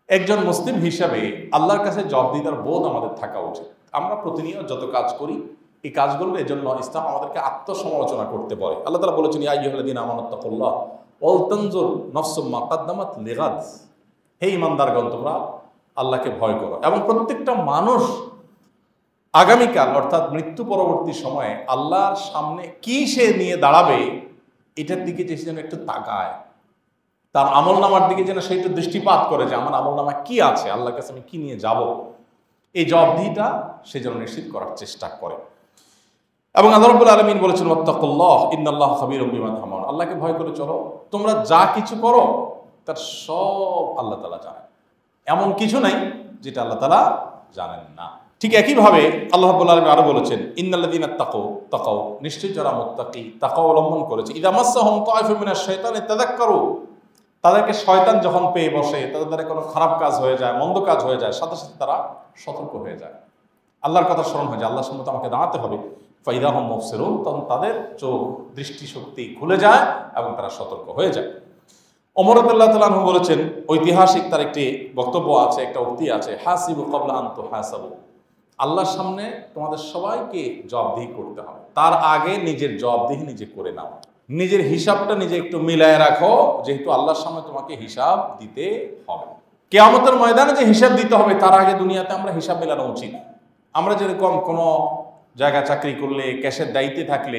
একজন মুসলিম হিসাবে আল্লাহর কাছে জবাবদিহিতার বোধ আমাদের থাকা উচিত। আমরা প্রতিনিয়ত যত কাজ করি এই কাজগুলোর এজন্য ইসলাম আমাদেরকে আত্মসমালোচনা করতে বলে। আল্লাহ তাআলা বলেছেন, ইয়া আইয়ুহাল্লাযীনা আমানুত্তাকুল্লাহ ওয়াল তানজুর নাফসুম মা কাদ্দামাত লিগাদ। হে ঈমানদারগণ, তোমরা আল্লাহকে ভয় করো এবং প্রত্যেকটা মানুষ আগামীকাল অর্থাৎ মৃত্যু পরবর্তী সময়ে আল্লাহর সামনে কি সে নিয়ে দাঁড়াবে এটার দিকে যে যেন একটু তাকায়, তার আমল নামার দিকে যেন সে একটু দৃষ্টিপাত করে যে আমার আমল নামা কি আছে, আল্লাহর কাছে আমি কি নিয়ে যাব, এই জবাবদিহিটা সে যেন নিশ্চিত করার চেষ্টা করে। এবং আল্লাহ রাব্বুল আলামিন বলেছেন, ওয়াত্তাকুল্লাহ ইন্নাল্লাহা খাবীরুম বিমা তা'মালুন। আল্লাহকে ভয় করে চলো, তোমরা যা কিছু করো তার সব আল্লাহ তাআলা জানেন, এমন কিছু নাই যেটা আল্লাহ তাআলা জানেন না। ঠিক একইভাবে আল্লাহ রাব্বুল আলামিন আরো বলেছেন, ইন্নাল্লাযীনা তাকাউ, নিশ্চয়ই যারা মুত্তাকি তাকওয়া অবলম্বন করেছে, ইযা মাসসাহুম তা'iফুম মিনাশ শাইতানি তাযাক্কারু, তাদেরকে শয়তান যখন পেয়ে বসে, তাদের দ্বারা কোনো খারাপ কাজ হয়ে যায়, মন্দ কাজ হয়ে যায়, সাথে সাথে তারা সতর্ক হয়ে যায়, আল্লাহর কথা স্মরণ হয়ে যায়, আল্লাহর সামনে আমাকে দাঁড়াতে হবে। ফাইদা হুম মুবসিরুন, তখন তাদের চোখ দৃষ্টিশক্তি খুলে যায় এবং তারা সতর্ক হয়ে যায়। ওমর রাদিয়াল্লাহু তাআলা আনহু বলেছেন, ঐতিহাসিক তার একটি বক্তব্য আছে, একটা উক্তি আছে, হাসিবু ক্বাবলা আন তুহাসাবু, আল্লাহর সামনে তোমাদের সবাইকে জবাবদিহি করতে হবে, তার আগে নিজের জবাবদিহি নিজে করে নাও, নিজের হিসাবটা নিজে একটু মিলায় রাখো, যেহেতু আল্লাহর সামনে তোমাকে হিসাব দিতে হবে। কিয়ামতের ময়দানে যে হিসাব দিতে হবে তার আগে দুনিয়াতে আমরা হিসাব মেলানো উচিত। আমরা যেরকম কোনো জায়গায় চাকরি করলে, ক্যাশের দায়িত্বে থাকলে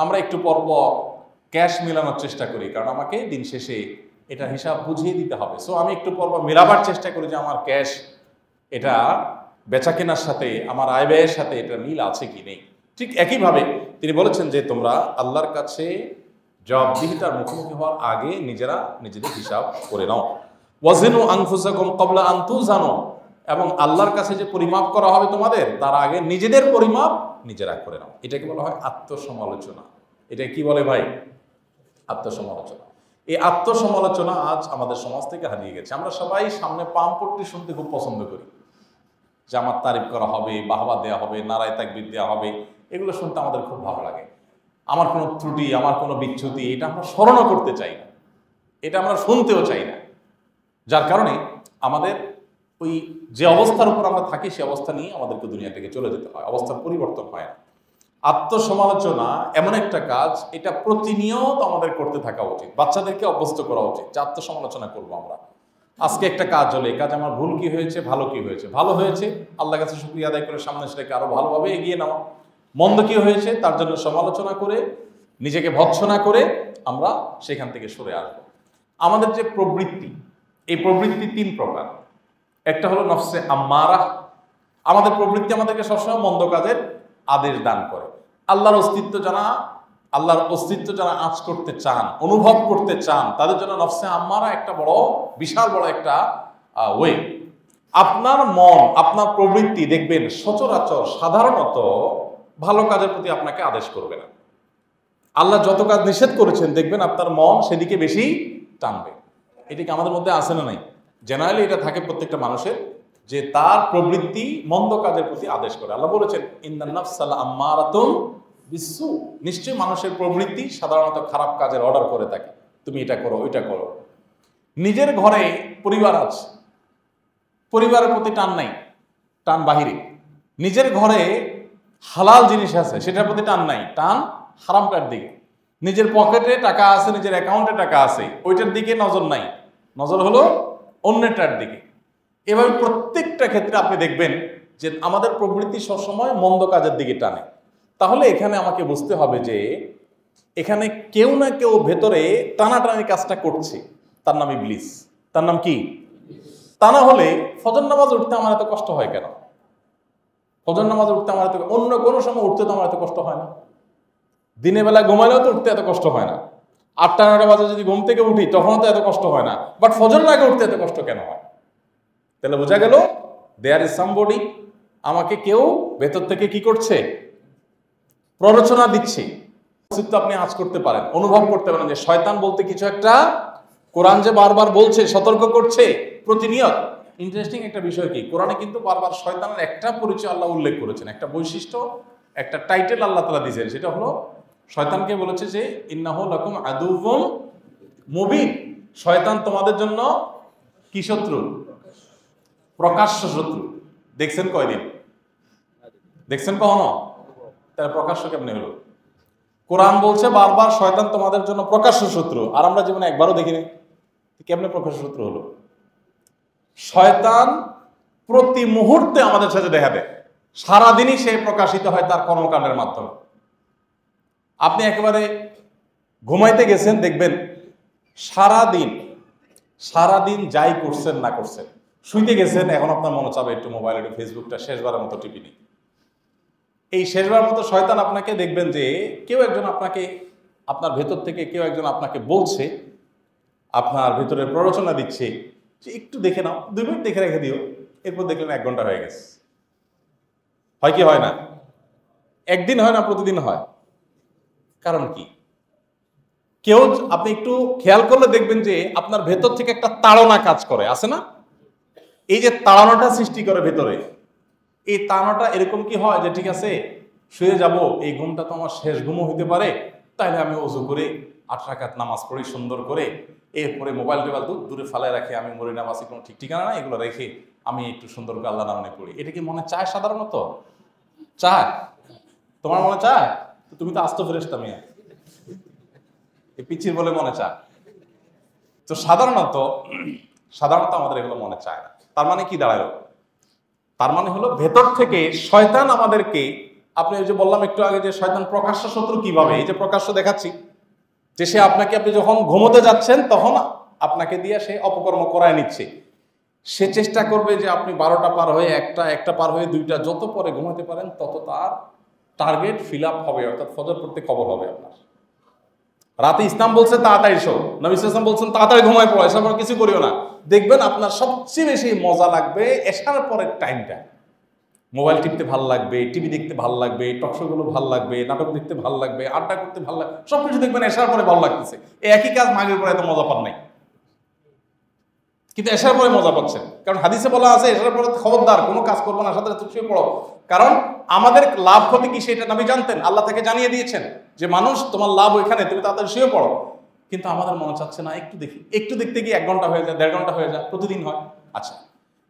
আমরা একটু পরপর ক্যাশ মেলানোর চেষ্টা করি, কারণ আমাকে দিন শেষে এটা হিসাব বুঝিয়ে দিতে হবে। সো আমি একটু পরপর মেলাবার চেষ্টা করি যে আমার ক্যাশ এটা বেচা কেনার সাথে, আমার আয় ব্যয়ের সাথে এটা মিল আছে কি নেই। ঠিক একইভাবে তিনি বলেছেন যে তোমরা আল্লাহর কাছে জবাবদিহিতার মুখোমুখি হওয়ার আগে নিজেরা নিজেদের হিসাব করে নাও। ওয়াজিনু আনফুসাকুম ক্বাবলা আন তুজানু, এবং আল্লাহর কাছে যে পরিমাপ করা হবে তোমাদের, তার আগে নিজেদের পরিমাপ নিজেরা করে নাও। এটাকে বলা হয় আত্মসমালোচনা। এটা কি বলে ভাই? আত্মসমালোচনা। এই আত্মসমালোচনা আজ আমাদের সমাজ থেকে হারিয়ে গেছে। আমরা সবাই সামনে পাম্পট্টি শুনতে খুব পছন্দ করি, যে আমার তারিফ করা হবে, বাহবা দেওয়া হবে, নারায় তাকবীর দেওয়া হবে, এগুলো শুনতে আমাদের খুব ভালো লাগে। আমার কোনো ত্রুটি, আমার কোনো বিচ্যুতি, এটা আমরা স্মরণও করতে চাই না, এটা আমরা শুনতেও চাই না। যার কারণে আমাদের ওই যে অবস্থার উপর আমরা থাকি সে অবস্থা নিয়ে আমাদেরকে দুনিয়া থেকে চলে যেতে হয়, অবস্থার পরিবর্তন হয় না। আত্মসমালোচনা এমন একটা কাজ, এটা প্রতিনিয়ত আমাদের করতে থাকা উচিত, বাচ্চাদেরকে অভ্যস্ত করা উচিত যে আত্মসমালোচনা করবো আমরা। আজকে একটা কাজ হলে, এই কাজ আমার ভুল কি হয়েছে, ভালো কি হয়েছে, ভালো হয়েছে আল্লাহর কাছে শুকরিয়া আদায় করে সামনে সেটাকে আরো ভালোভাবে এগিয়ে নেওয়া, মন্দ কি হয়েছে তার জন্য সমালোচনা করে নিজেকে ভৎসনা করে আমরা সেখান থেকে সরে আসবো। আমাদের যে প্রবৃত্তি, এই প্রবৃত্তি তিন প্রকার। একটা হলো নফসে আম্মারা, আমাদের প্রবৃত্তি আমাদেরকে সবসময় মন্দ কাজের আদেশ দান করে। আল্লাহর অস্তিত্ব যারা আঁচ করতে চান, অনুভব করতে চান, তাদের জন্য নফসে আম্মারা একটা বড়, বিশাল বড় একটা ওয়ে। আপনার মন, আপনার প্রবৃত্তি দেখবেন সচরাচর সাধারণত ভালো কাজের প্রতি আপনাকে আদেশ করবে না। আল্লাহ যত কাজ নিষেধ করেছেন দেখবেন আপনার মন সেদিকে বেশি টানবে। এটা কি আমাদের মধ্যে আছে না নাই? জেনারেলি এটা থাকে প্রত্যেকটা মানুষের, যে তার প্রবৃত্তি মন্দ কাজের প্রতি আদেশ করে। আল্লাহ বলেছেন, ইন্নান নাফসা লাআম্মারাতুন বিসসু, নিশ্চয়ই মানুষের প্রবৃত্তি সাধারণত খারাপ কাজের অর্ডার করে থাকে, তুমি এটা করো, ওইটা করো। নিজের ঘরে পরিবার আছে, পরিবারের প্রতি টান নাই, টান বাহিরে। নিজের ঘরে হালাল জিনিস আছে, সেটার প্রতি টান নাই, টান হারামটার দিকে। নিজের পকেটে টাকা আছে, নিজের অ্যাকাউন্টে টাকা আছে, ওইটার দিকে নজর নাই, নজর হলো অন্যটার দিকে। এভাবে প্রত্যেকটা ক্ষেত্রে আপনি দেখবেন যে আমাদের প্রবৃত্তি সবসময় মন্দ কাজের দিকে টানে। তাহলে এখানে আমাকে বুঝতে হবে যে এখানে কেউ না কেউ ভেতরে টানাটানি কাজটা করছে, তার নাম ইবলিস। তার নাম কি? তা না হলে ফজর নামাজ উঠতে আমার এত কষ্ট হয় কেন? ফজর নামাজ উঠতে আমার এত, অন্য কোনো সময় উঠতে তো আমার এত কষ্ট হয় না। দিনের বেলা ঘুমাইলেও তো উঠতে এত কষ্ট হয় না। 8টা-9টা বাজে যদি ঘুম থেকে উঠি তখনও তো এত কষ্ট হয় না, বাট ফজর আগে উঠতে এত কষ্ট কেন হয়? তাহলে বোঝা গেল দেয়ার ইজ সামবডি, আমাকে কেউ ভেতর থেকে কি করছে? প্ররোচনা দিচ্ছে। অস্তিত্ব আপনি আঁচ করতে পারেন, অনুভব করতে পারেন যে শয়তান বলতে কিছু একটা, কোরআন যে বারবার বলছে, সতর্ক করছে প্রতিনিয়ত। ইন্টারেস্টিং একটা বিষয় কি, কোরআনে কিন্তু বারবার শয়তানের একটা পরিচয় আল্লাহ উল্লেখ করেছেন, একটা বৈশিষ্ট্য, একটা টাইটেল আল্লাহ তাআলা দিয়েছেন, সেটা হলো শয়তানকে বলেছে যে ইন্নাহু লাকুম আদুউম মুবিন, শয়তান তোমাদের জন্য কি শত্রু? প্রকাশ্য শত্রু। দেখছেন কয়দিন? দেখছেন কখনো? তাহলে প্রকাশ্য কেমনে হলো? কোরআন বলছে বারবার শয়তান তোমাদের জন্য প্রকাশ্য শত্রু, আর আমরা জীবনে একবারও দেখিনি। কেমনে প্রকাশ্য শত্রু হলো? শয়তান প্রতি মুহূর্তে আমাদের সাথে দেখা দেয়, সারাদিনই সে প্রকাশিত হয় তার কর্মকাণ্ডের মাধ্যমে। আপনি একেবারে ঘুমাইতে গেছেন, দেখবেন সারাদিন যাই করছেন না করছেন, শুইতে গেছেন, এখন আপনার মনে চাবে একটু মোবাইল, একটু ফেসবুকটা শেষবারের মতো টিপি নিই। এই শেষবার মতো শয়তান আপনাকে দেখবেন যে কেউ একজন আপনাকে, আপনার ভেতর থেকে কেউ একজন আপনাকে বলছে, আপনার ভেতরে প্ররোচনা দিচ্ছে যে একটু দেখে নাও, 2 মিনিট দেখে রেখে দিও, এরপর দেখলেন 1 ঘন্টা হয়ে গেছে। হয় কি হয় না? একদিন হয় না, প্রতিদিন হয়। কারণ কি? কেউ, আপনি একটু খেয়াল করলে দেখবেন যে আপনার ভেতর থেকে একটা তাড়না কাজ করে, আছে না? এই যে তাড়নাটা সৃষ্টি করে ভেতরে, এই তাড়নাটা এরকম কি হয় যে ঠিক আছে শুয়ে যাব, এই ঘুমটা তো আমার শেষ ঘুমও হইতে পারে, তাইলে আমি ওযু করে 8 রাকাত নামাজ পড়ি সুন্দর করে, এরপরে মোবাইল টোবাইল দূরে ফালায় রাখি, আমি মরি নামাজে কোনো ঠিক ঠিকানা না, এগুলো রেখে আমি একটু সুন্দর করে আল্লাহ নামে পড়ি। এটা কি মনে চায়? সাধারণত চায়? তোমার মনে চায়? তো তুমি তো আস্ত ফেরেশতা মিয়া, এই পিচ্ছির বলে মনে চায়। তো সাধারণত আমাদের এগুলো মনে চায় না। তার মানে কি দাঁড়ালো? তার মানে হলো ভেতর থেকে শয়তান আমাদেরকে, আপনি ওই যে বললাম একটু আগে যে শয়তান প্রকাশ্য শত্রু কিভাবে, এই যে প্রকাশ্য দেখাচ্ছি যে সে আপনাকে, আপনি যখন ঘুমোতে যাচ্ছেন তখন আপনাকে দিয়ে সে অপকর্ম করায় নিচ্ছে। সে চেষ্টা করবে যে আপনি 12টা পার হয়ে 1টা পার হয়ে 2টা, যত পরে ঘুমাতে পারেন তত তার টার্গেট ফিল আপ হবে, অর্থাৎ ফজর পড়তে খবর হবে আপনার। রাতে ইসলাম বলছে তাড়াতাড়ি শো, নবী সাল্লাল্লাহু আলাইহি ওয়াসাল্লাম বলছেন তাড়াতাড়ি ঘুমায় পড়ো, এসব কিছু করিও না। দেখবেন আপনার সবচেয়ে বেশি মজা লাগবে এশার পরের টাইমটা। মোবাইল টিপতে ভাল লাগবে, টিভি দেখতে ভাল লাগবে, টকশোগুলো ভাল লাগবে, নাটক দেখতে ভাল লাগবে, আড্ডা করতে ভাল লাগবে, সবকিছু দেখবেন এশার পরে ভালো লাগতেছে। এই একই কাজ মাগরিবের পরে এত মজা পান নাই, কিন্তু এশার পরে মজা পাচ্ছেন। কারণ হাদিসে বলা আছে এশার পরে খবরদার কোনো কাজ করবো না, সাথে শুয়ে পড়ো। কারণ আমাদের লাভ ক্ষতি কি সেটা নবী জানতেন, আল্লাহ তাকে জানিয়ে দিয়েছেন যে মানুষ তোমার লাভ ওইখানে, তুমি তাড়াতাড়ি শুয়ে পড়ো। কিন্তু আমাদের মনে চাচ্ছে না, একটু দেখি, একটু দেখতে গিয়ে 1 ঘন্টা হয়ে যায়, 1.5 ঘন্টা হয়ে যায়, প্রতিদিন হয়। আচ্ছা,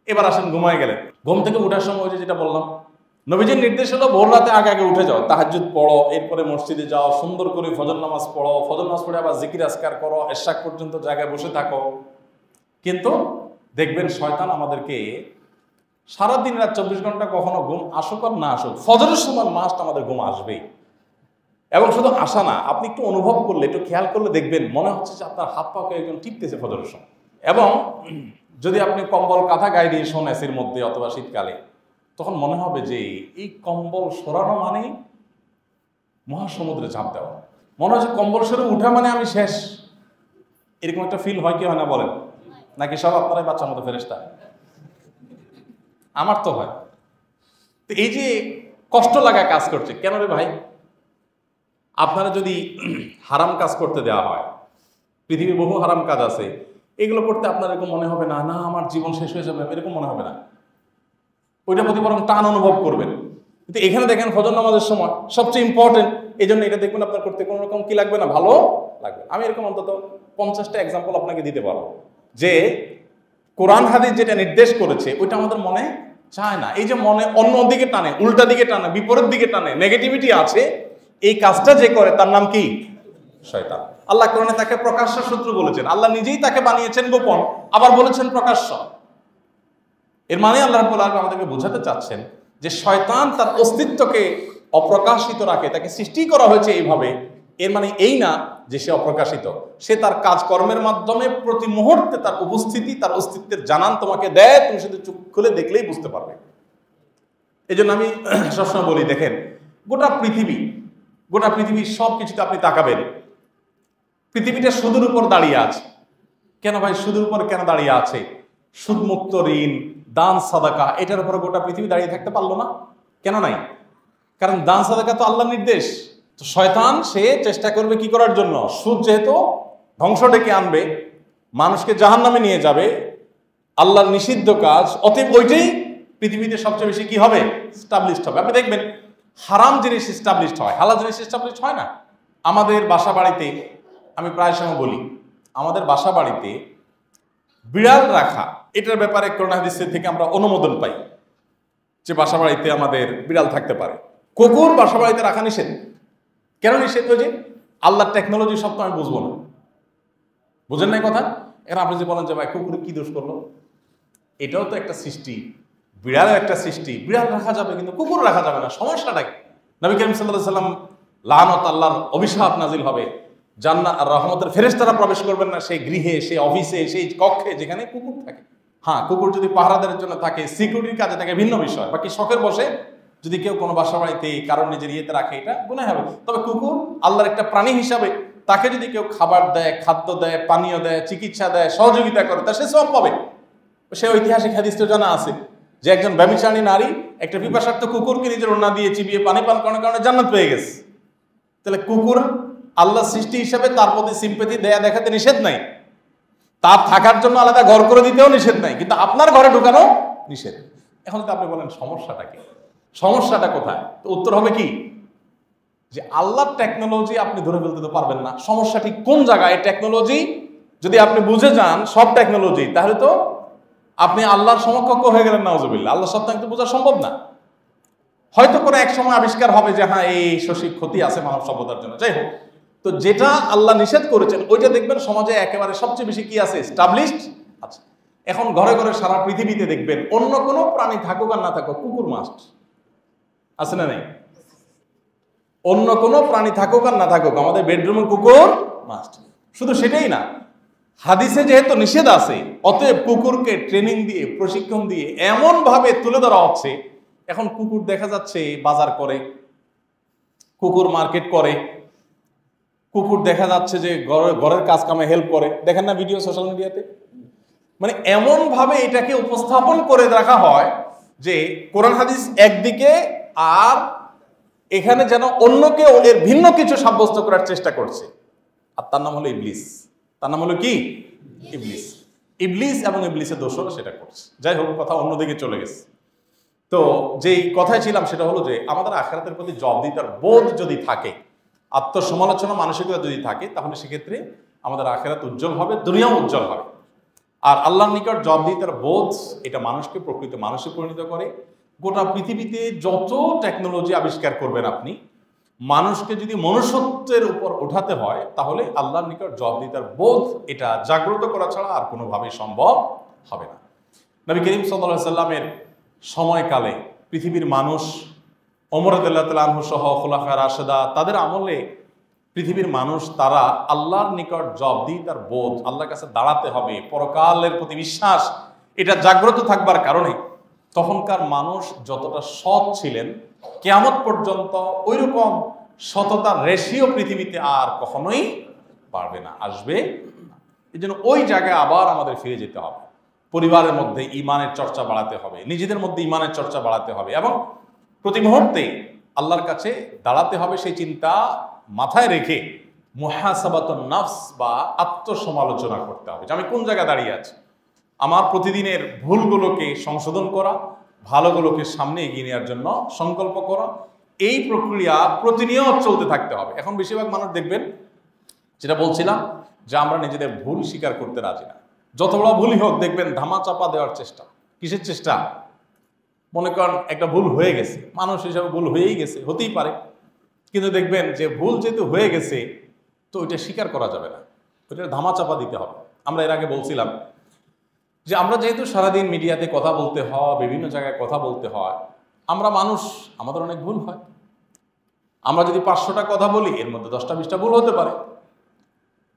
এবার আসেন ঘুমায় গেলেন, ঘুম থেকে উঠার সময় ওই যেটা বললাম, নবীজির নির্দেশ হলো ভোর রাতে আগে উঠে যাও, তাহাজ্জুদ পড়ো, এরপরে মসজিদে যাও, সুন্দর করে ফজর নামাজ পড়ো, ফজর নামাজ পড়ে আবার জিকির আজকার করো, এশাক পর্যন্ত জায়গায় বসে থাকো। কিন্তু দেখবেন শয়তান আমাদেরকে সারাদিন রাত 24 ঘন্টা, কখনো ঘুম আসুক আর না আসুক, ফজরের সময় মাস্ট আমাদের ঘুম আসবেই। এবং শুধু আসা না, আপনি একটু অনুভব করলে, একটু খেয়াল করলে দেখবেন মনে হচ্ছে যে আপনার হাত পাকে একজন টিপতেছে ফজরের সময়। এবং যদি আপনি কম্বল কাঁথা গায়ে দিয়ে শোন এসির মধ্যে অথবা শীতকালে, তখন মনে হবে যে এই কম্বল সরানো মানে মহাসমুদ্রে ঝাঁপ দেওয়া, মনে হয় যে কম্বল সরে উঠা মানে আমি শেষ। এরকম একটা ফিল হয় কি হয় না বলেন? নাকি সব আপনারাই বাচ্চার মতো ফেরেশতা? আমার তো হয়। তো এই যে কষ্ট লাগা কাজ করছে কেন রে ভাই? আপনারা যদি হারাম কাজ করতে দেওয়া হয়, পৃথিবীর বহু হারাম কাজ আছে, এগুলো করতে আপনার এরকম মনে হবে না, না আমার জীবন শেষ হয়ে যাবে, এরকম মনে হবে না। ওইটার প্রতি বরং টান অনুভব করবেন। কিন্তু এখানে দেখেন ফজর নামাজের সময় সবচেয়ে ইম্পর্টেন্ট, এই জন্য এটা দেখবেন আপনার করতে কোনো রকম কি লাগবে না, ভালো লাগবে। আমি এরকম অন্তত 50টা এক্সাম্পল আপনাকে দিতে পারবো যে কোরআন হাদিস যেটা নির্দেশ করেছে ওইটা আমাদের মনে চায় না। এই যে মনে অন্য দিকে টানে, উল্টা দিকে টানে, বিপরীত দিকে টানে, নেগেটিভিটি আছে, এই কাজটা যে করে তার নাম কি? শয়তান। আল্লাহ কোরআনে তাকে প্রকাশ্য শত্রু বলেছেন, আল্লাহ নিজেই তাকে বানিয়েছেন গোপন, আবার বলেছেন প্রকাশ্য। এর মানে আল্লাহ রাব্বুল আলামিন আমাদেরকে বোঝাতে চাচ্ছেন যে শয়তান তার অস্তিত্বকে অপ্রকাশিত রাখে, তাকে সৃষ্টি করা হয়েছে এইভাবে। এর মানে এই না যে সে অপ্রকাশিত, সে তার কাজকর্মের মাধ্যমে প্রতি মুহূর্তে তার উপস্থিতি, তার অস্তিত্বের জানান তোমাকে দেয়, তুমি শুধু চোখ খুলে দেখলেই বুঝতে পারবে। এই জন্য আমি সবসময় বলি, দেখেন গোটা পৃথিবীর সব কিছুতে আপনি তাকাবেন, পৃথিবীটা সুদের উপর দাঁড়িয়ে আছে। কেন ভাই সুদের উপর কেন দাঁড়িয়ে আছে? সুদমুক্ত ঋণ, দান সাদাকা, এটার উপরে গোটা পৃথিবী দাঁড়িয়ে থাকতে পারলো না? কেন নাই? কারণ দান সাদাকা তো আল্লাহর নির্দেশ। তো শয়তান সে চেষ্টা করবে কি করার জন্য? সুদ যেহেতু ধ্বংস ডেকে আনবে, মানুষকে জাহান্নামে নিয়ে যাবে, আল্লাহর নিষিদ্ধ কাজ, অতএব ওইটাই পৃথিবীতে সবচেয়ে বেশি কি হবে? স্টাবলিশড হবে। আপনি দেখবেন হারাম জিনিস স্টাবলিশড হয়, হালাল জিনিস স্টাবলিশড হয় না। আমাদের বাসা বাড়িতে, আমি প্রায় সময় বলি, আমাদের বাসা বাড়িতে বিড়াল রাখা, এটার ব্যাপারে কোরআন হাদিস থেকে আমরা অনুমোদন পাই যে বাসা বাড়িতে আমাদের বিড়াল থাকতে পারে, কুকুর বাসা বাড়িতে রাখা নিষেধ। কেন নিষেধ? ওই যে আল্লাহর টেকনোলজি সব তো আমি বুঝবো না, বুঝেন নাই কথা? এখন আপনি যে বলেন যে ভাই কুকুরে কি দোষ করলো, এটাও তো একটা সৃষ্টি, বিড়ালও একটা সৃষ্টি, বিড়াল রাখা যাবে কিন্তু কুকুর রাখা যাবে না, সমস্যাটা কি? নবী করিম সাল্লাল্লাহু আলাইহি সাল্লাম লানত, আল্লাহর অভিশাপ নাজিল হবে, জান্নাত আর রহমতের ফেরেশতারা প্রবেশ করবেন না সেই গৃহে, সেই অফিসে, সেই কক্ষে যেখানে কুকুর থাকে। হ্যাঁ, কুকুর যদি পাহারাদারের জন্য থাকে, সিকিউরিটির কাজে থাকে, ভিন্ন বিষয়। বাকি শখের বসে যদি কেউ কোনো বাসা বাড়িতে কারণ নিজের ইয়েতে রাখে, এটা গুনাহ হবে। তবে কুকুর আল্লাহর একটা প্রাণী হিসাবে তাকে যদি কেউ খাবার দেয়, খাদ্য দেয়, পানীয় দেয়, চিকিৎসা দেয়, সহযোগিতা করে, তা সে সব পাবে। সে ঐতিহাসিক হাদিস তো জানা আছে যে একজন ব্যভিচারী নারী একটা পিপাসার্থ কুকুরকে নিজের ওড়না দিয়ে চিবিয়ে পানি পান করার কারণে জান্নাত পেয়ে গেছে। তাহলে কুকুর আল্লাহ সৃষ্টি হিসাবে তার প্রতি সিম্পেথি দেয়া দেখাতে নিষেধ নাই, তার থাকার জন্য আলাদা ঘর করে দিতেও নিষেধ নাই, কিন্তু আপনার ঘরে ঢুকানো নিষেধ। এখন যদি আপনি বলেন সমস্যাটা কি, সমস্যাটা কোথায়, তো উত্তর হবে কি যে আল্লাহর টেকনোলজি আপনি ধরে ফেলতে তো পারবেন না। সমস্যা ঠিক কোন জায়গায়? টেকনোলজি যদি আপনি বুঝে যান সব টেকনোলজি, তাহলে তো আপনি আল্লাহর সমকক্ষ হয়ে গেলেন, নাউজুবিল্লাহ। আল্লাহ সত্তা কিন্তু বোঝা সম্ভব না। হয়তো কোনো এক সময় আবিষ্কার হবে যে হ্যাঁ এই শশী ক্ষতি আছে মানব সভ্যতার জন্য, যাই হোক। তো যেটা আল্লাহ নিষেধ করেছেন ওইটা দেখবেন সমাজে একেবারে সবচেয়ে বেশি কি আছে, এস্টাবলিশড আছে। এখন ঘরে ঘরে সারা পৃথিবীতে দেখবেন অন্য কোনো প্রাণী থাকুক আর না থাকুক, কুকুর মাস্ট আছে না নেই? অন্য কোনো প্রাণী থাকুক আর না থাকুক, আমাদের বেডরুমে কুকুর মাস্ট। শুধু সেটাই না, হাদিসে যেহেতু নিষেধ আছে, অতএব কুকুরকে ট্রেনিং দিয়ে, প্রশিক্ষণ দিয়ে এমন ভাবে তুলে ধরা হচ্ছে, এখন কুকুর দেখা যাচ্ছে বাজার করে, কুকুর মার্কেট করে, কুকুর দেখা যাচ্ছে যে ঘরের কাজ কামে হেল্প করে। দেখেন না ভিডিও সোশ্যাল মিডিয়াতে? মানে এমন ভাবে এটাকে উপস্থাপন করে রাখা হয় যে কোরআন হাদিস একদিকে, আর এখানে যেন অন্যকে এর ভিন্ন কিছু সাব্যস্ত করার চেষ্টা করছে। আর তার নাম হলো ইবলিস। তার নাম হলো কি? ইবলিস। ইবলিস এবং ইবলিসের দোষ হলো সেটা করছে। যাই হোক, কথা অন্যদিকে চলে গেছে। তো যেই কথায় ছিলাম সেটা হলো যে আমাদের আখিরাতের প্রতি জবাবদিহিতার বোধ যদি থাকে, আত্মসমালোচনা মানসিকতা যদি থাকে, তাহলে সেক্ষেত্রে আমাদের আখিরাত উজ্জ্বল হবে, দুনিয়াও উজ্জ্বল হবে। আর আল্লাহর নিকট জবাবদিহিতার বোধ, এটা মানুষকে প্রকৃত মানুষে পরিণত করে। গোটা পৃথিবীতে যত টেকনোলজি আবিষ্কার করবেন আপনি, মানুষকে যদি মনুষ্যত্বের উপর ওঠাতে হয়, তাহলে আল্লাহর নিকট জবাবদিহিতার বোধ এটা জাগ্রত করা ছাড়া আর কোনোভাবেই সম্ভব হবে না। নবী করিম সাল্লাল্লাহু আলাইহি সাল্লামের সময়কালে পৃথিবীর মানুষ, ওমর রাদিয়াল্লাহু তাআলা আনহু সহ খুলাফায়ে রাশেদা, তাদের আমলে পৃথিবীর মানুষ তারা আল্লাহর নিকট জবাবদিহিতার বোধ, আল্লাহর কাছে দাঁড়াতে হবে, পরকালের প্রতি বিশ্বাস, এটা জাগ্রত থাকবার কারণে তখনকার মানুষ যতটা সৎ ছিলেন, কিয়ামত পর্যন্ত ওইরকম সততার রেশিও পৃথিবীতে আর কখনোই বাড়বে না, আসবে। এই জন্য ওই জায়গায় আবার আমাদের ফিরে যেতে হবে। পরিবারের মধ্যে ইমানের চর্চা বাড়াতে হবে, নিজেদের মধ্যে ইমানের চর্চা বাড়াতে হবে, এবং প্রতি মুহূর্তে আল্লাহর কাছে দাঁড়াতে হবে সেই চিন্তা মাথায় রেখে মুহাসাবাতুন নফস বা আত্মসমালোচনা করতে হবে যে আমি কোন জায়গায় দাঁড়িয়ে আছি। আমার প্রতিদিনের ভুলগুলোকে সংশোধন করা, ভালোগুলোকে সামনে এগিয়ে নেওয়ার জন্য সংকল্প করা, এই প্রক্রিয়া প্রতিনিয়ত চলতে থাকতে হবে। এখন বেশিরভাগ মানুষ দেখবেন, যেটা বলছিলাম, যে আমরা নিজেদের ভুল স্বীকার করতে রাজি না। যত বড় ভুলই হোক দেখবেন ধামা চাপা দেওয়ার চেষ্টা। কিসের চেষ্টা? মনে করেন একটা ভুল হয়ে গেছে, মানুষ হিসাবে ভুল হয়েই গেছে, হতেই পারে, কিন্তু দেখবেন যে ভুল যেহেতু হয়ে গেছে তো ওইটা স্বীকার করা যাবে না, ওইটা ধামা চাপা দিতে হবে। আমরা এর আগে বলছিলাম যে আমরা যেহেতু সারাদিন মিডিয়াতে কথা বলতে হয়, বিভিন্ন জায়গায় কথা বলতে হয়, আমরা মানুষ, আমাদের অনেক ভুল হয়। আমরা যদি 500টা কথা বলি, এর মধ্যে 10টা 20টা ভুল হতে পারে।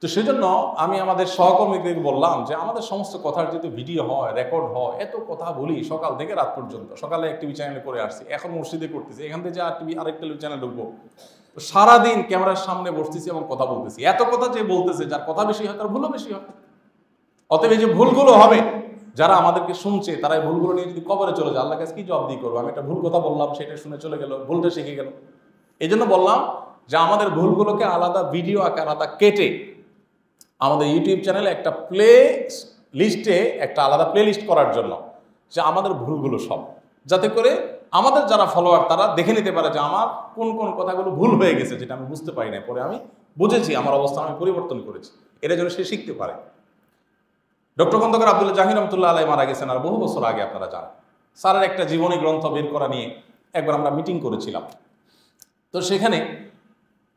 তো সেজন্য আমি আমাদের সহকর্মীদেরকে বললাম যে আমাদের সমস্ত কথার যেহেতু ভিডিও হয়, রেকর্ড হয়, এত কথা বলি সকাল থেকে রাত পর্যন্ত। সকালে এক টিভি চ্যানেলে করে আসছি, এখন মসজিদে করতেছি, এখান থেকে আরেক টিভি চ্যানেল ঢুকবো, সারাদিন ক্যামেরার সামনে বসতেছি এবং কথা বলতেছি। এত কথা যে বলতেছে, যার কথা বেশি হয় তার ভুলও বেশি হয়। অতএব এই যে ভুলগুলো হবে, যারা আমাদেরকে শুনছে তারা এই ভুলগুলো নিয়ে যদি কবরে চলে যায়, আল্লাহর কাছে কি জবাব দিয়ে করবো? আমি একটা ভুল কথা বললাম, সেটা শুনে চলে গেল, ভুলটা শিখে গেল। এই জন্য বললাম যে আমাদের ভুলগুলোকে আলাদা ভিডিও আকার আলাদা কেটে আমাদের ইউটিউব চ্যানেলে একটা প্লে লিস্টে একটা আলাদা প্লে লিস্ট করার জন্য, যে আমাদের ভুলগুলো সব, যাতে করে আমাদের যারা ফলোয়ার তারা দেখে নিতে পারে যে আমার কোন কোন কথাগুলো ভুল হয়ে গেছে, যেটা আমি বুঝতে পারি না, পরে আমি বুঝেছি, আমার অবস্থা আমি পরিবর্তন করেছি, এর জন্য সে শিখতে পারে। ডক্টর খন্দকার আব্দুল্লাহ জাহির রহমতুল্লাহ আলাইহি মারা গেছেন আর বহু বছর আগে, আপনারা জানেন। স্যারের একটা জীবনী গ্রন্থ বের করা নিয়ে একবার আমরা মিটিং করেছিলাম। তো সেখানে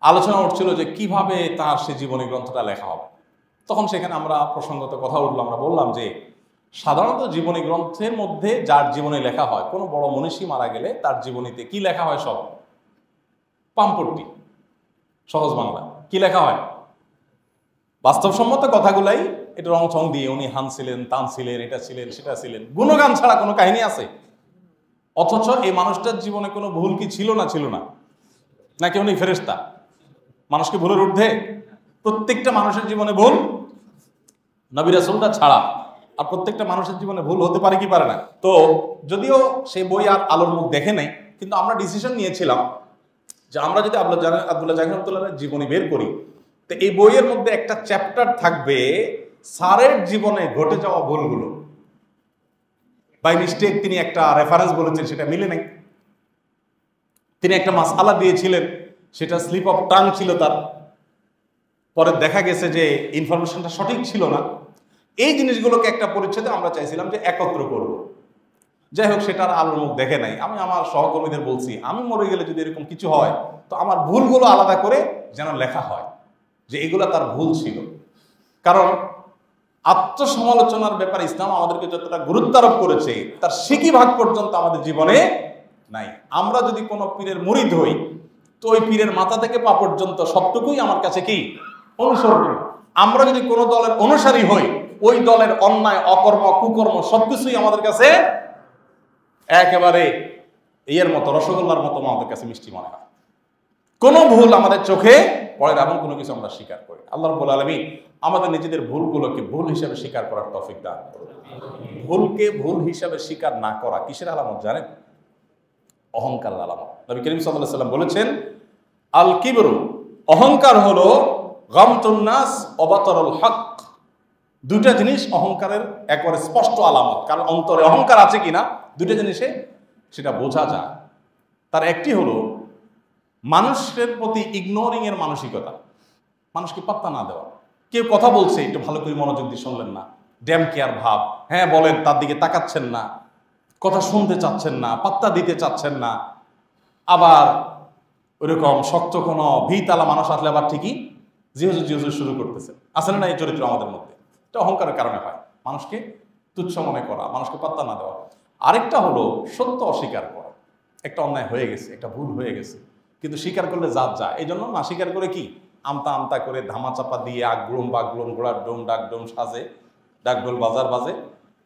আলোচনা উঠছিল যে কিভাবে তার সে জীবনী গ্রন্থটা লেখা হবে। তখন সেখানে আমরা প্রসঙ্গত কথা উঠলো, আমরা বললাম যে সাধারণত জীবনী গ্রন্থের মধ্যে যার জীবনী লেখা হয়, কোনো বড় মনীষী মারা গেলে তার জীবনীতে কি লেখা হয়? সব পাম্পট্টি, সহজ বাংলা কি লেখা হয়? বাস্তবসম্মত কথাগুলাই এটা রংচং দিয়ে উনি হান ছিলেন, তান ছিলেন, এটা ছিলেন, সেটা ছিলেন, গুণগান ছাড়া কোনো কাহিনী আছে? অথচ এই মানুষটার জীবনে কোনো ভুল কি ছিল না? ছিল না? নাকি উনি ফেরেশতা? মানুষকে ভুলের ঊর্ধ্বে? প্রত্যেকটা মানুষের জীবনে ভুল, নবী রাসূলটা ছাড়া। আর প্রত্যেকটা মানুষের জীবনে ভুল হতে পারে কি পারে না? তো যদিও সেই বই আর আলোর মুখ দেখে নাই, কিন্তু আমরা ডিসিশন নিয়েছিলাম যে আমরা যদি আব্দুল্লাহ জাকির রহমাতুল্লাহর জীবনী বের করি, তো এই বইয়ের মধ্যে একটা চ্যাপ্টার থাকবে স্যারের জীবনে ঘটে যাওয়া ভুলগুলো। বাই মিস্টেক তিনি একটা রেফারেন্স বলেছেন, সেটা মিলে নাই। তিনি একটা মাসআলা দিয়েছিলেন, সেটা স্লিপ অফ টাং ছিল তার, পরে দেখা গেছে যে ইনফরমেশনটা সঠিক ছিল না। এই জিনিসগুলোকে একটা পরিচ্ছেদে আমরা চাইছিলাম যে একত্র করব। যাই হোক, সেটার আলোর মুখ দেখে নাই। আমি আমার সহকর্মীদের বলছি, আমি মরে গেলে যদি এরকম কিছু হয়, তো আমার ভুলগুলো আলাদা করে যেন লেখা হয় যে এগুলো তার ভুল ছিল। কারণ আত্মসমালোচনার ব্যাপারে ইসলাম আমাদেরকে যতটা গুরুত্ব আরোপ করেছে, তার সিকি ভাগ পর্যন্ত আমাদের জীবনে নাই। আমরা যদি কোনো পীরের মুরিদ হই, তো ওই পীরের মাথা থেকে পা পর্যন্ত সবটুকুই আমার কাছে কি? অনুসরণীয়। আমরা যদি কোনো দলের অনুসারী হই, ওই দলের অন্যায়, অকর্ম, কুকর্ম সবকিছুই আমাদের কাছে একেবারে ইয়ের মতো, রসগোল্লার মতো আমাদের কাছে মিষ্টি মনে হয়। কোনো ভুল আমাদের চোখে পড়ে না, এমন কোনো কিছু আমরা স্বীকার করি। আল্লাহ রাব্বুল আলামিন আমাদের নিজেদের ভুলগুলোকে ভুল হিসাবে স্বীকার করার তৌফিক দান করুন। ভুলকে ভুল হিসাবে স্বীকার না করা কিসের আলামত জানেন? অহংকারের আলামত। নবী করিম সাল্লাল্লাহু আলাইহি ওয়াসাল্লাম বলেছেন, আল কিবরু, অহংকার হলো গামতুন নাস ওয়া বাতারুল হক। দুইটা জিনিস অহংকারের একবারে স্পষ্ট আলামত। কারণ অন্তরে অহংকার আছে কিনা দুইটা জিনিসে সেটা বোঝা যায়। তার একটি হলো মানুষের প্রতি ইগনোরিং এর মানসিকতা, মানুষকে পাত্তা না দেওয়া। কেউ কথা বলছে, একটু ভালো করে মনোযোগ দিয়ে শুনলেন না, ড্যাম কেয়ার ভাব, হ্যাঁ বলেন, তার দিকে তাকাচ্ছেন না, কথা শুনতে চাচ্ছেন না, পাত্তা দিতে চাচ্ছেন না। আবার ওইরকম শক্ত কোনো ভিতালা মানুষ আসলে আবার ঠিকই জিহুজু শুরু করতেছেন। আসলে না এই চরিত্র আমাদের মধ্যে? এটা অহংকারের কারণে হয়। মানুষকে তুচ্ছ মনে করা, মানুষকে পাত্তা না দেওয়া। আরেকটা হলো সত্য অস্বীকার করা। একটা অন্যায় হয়ে গেছে, একটা ভুল হয়ে গেছে, কিন্তু স্বীকার করলে জাত যায়। এই জন্য না স্বীকার করে কি আমতা আমতা করে ধামাচাপা দিয়ে আগডোম বাগডোম ঘোড়ার ডোম ডাকডোম সাজে, ডাকডোল বাজার বাজে,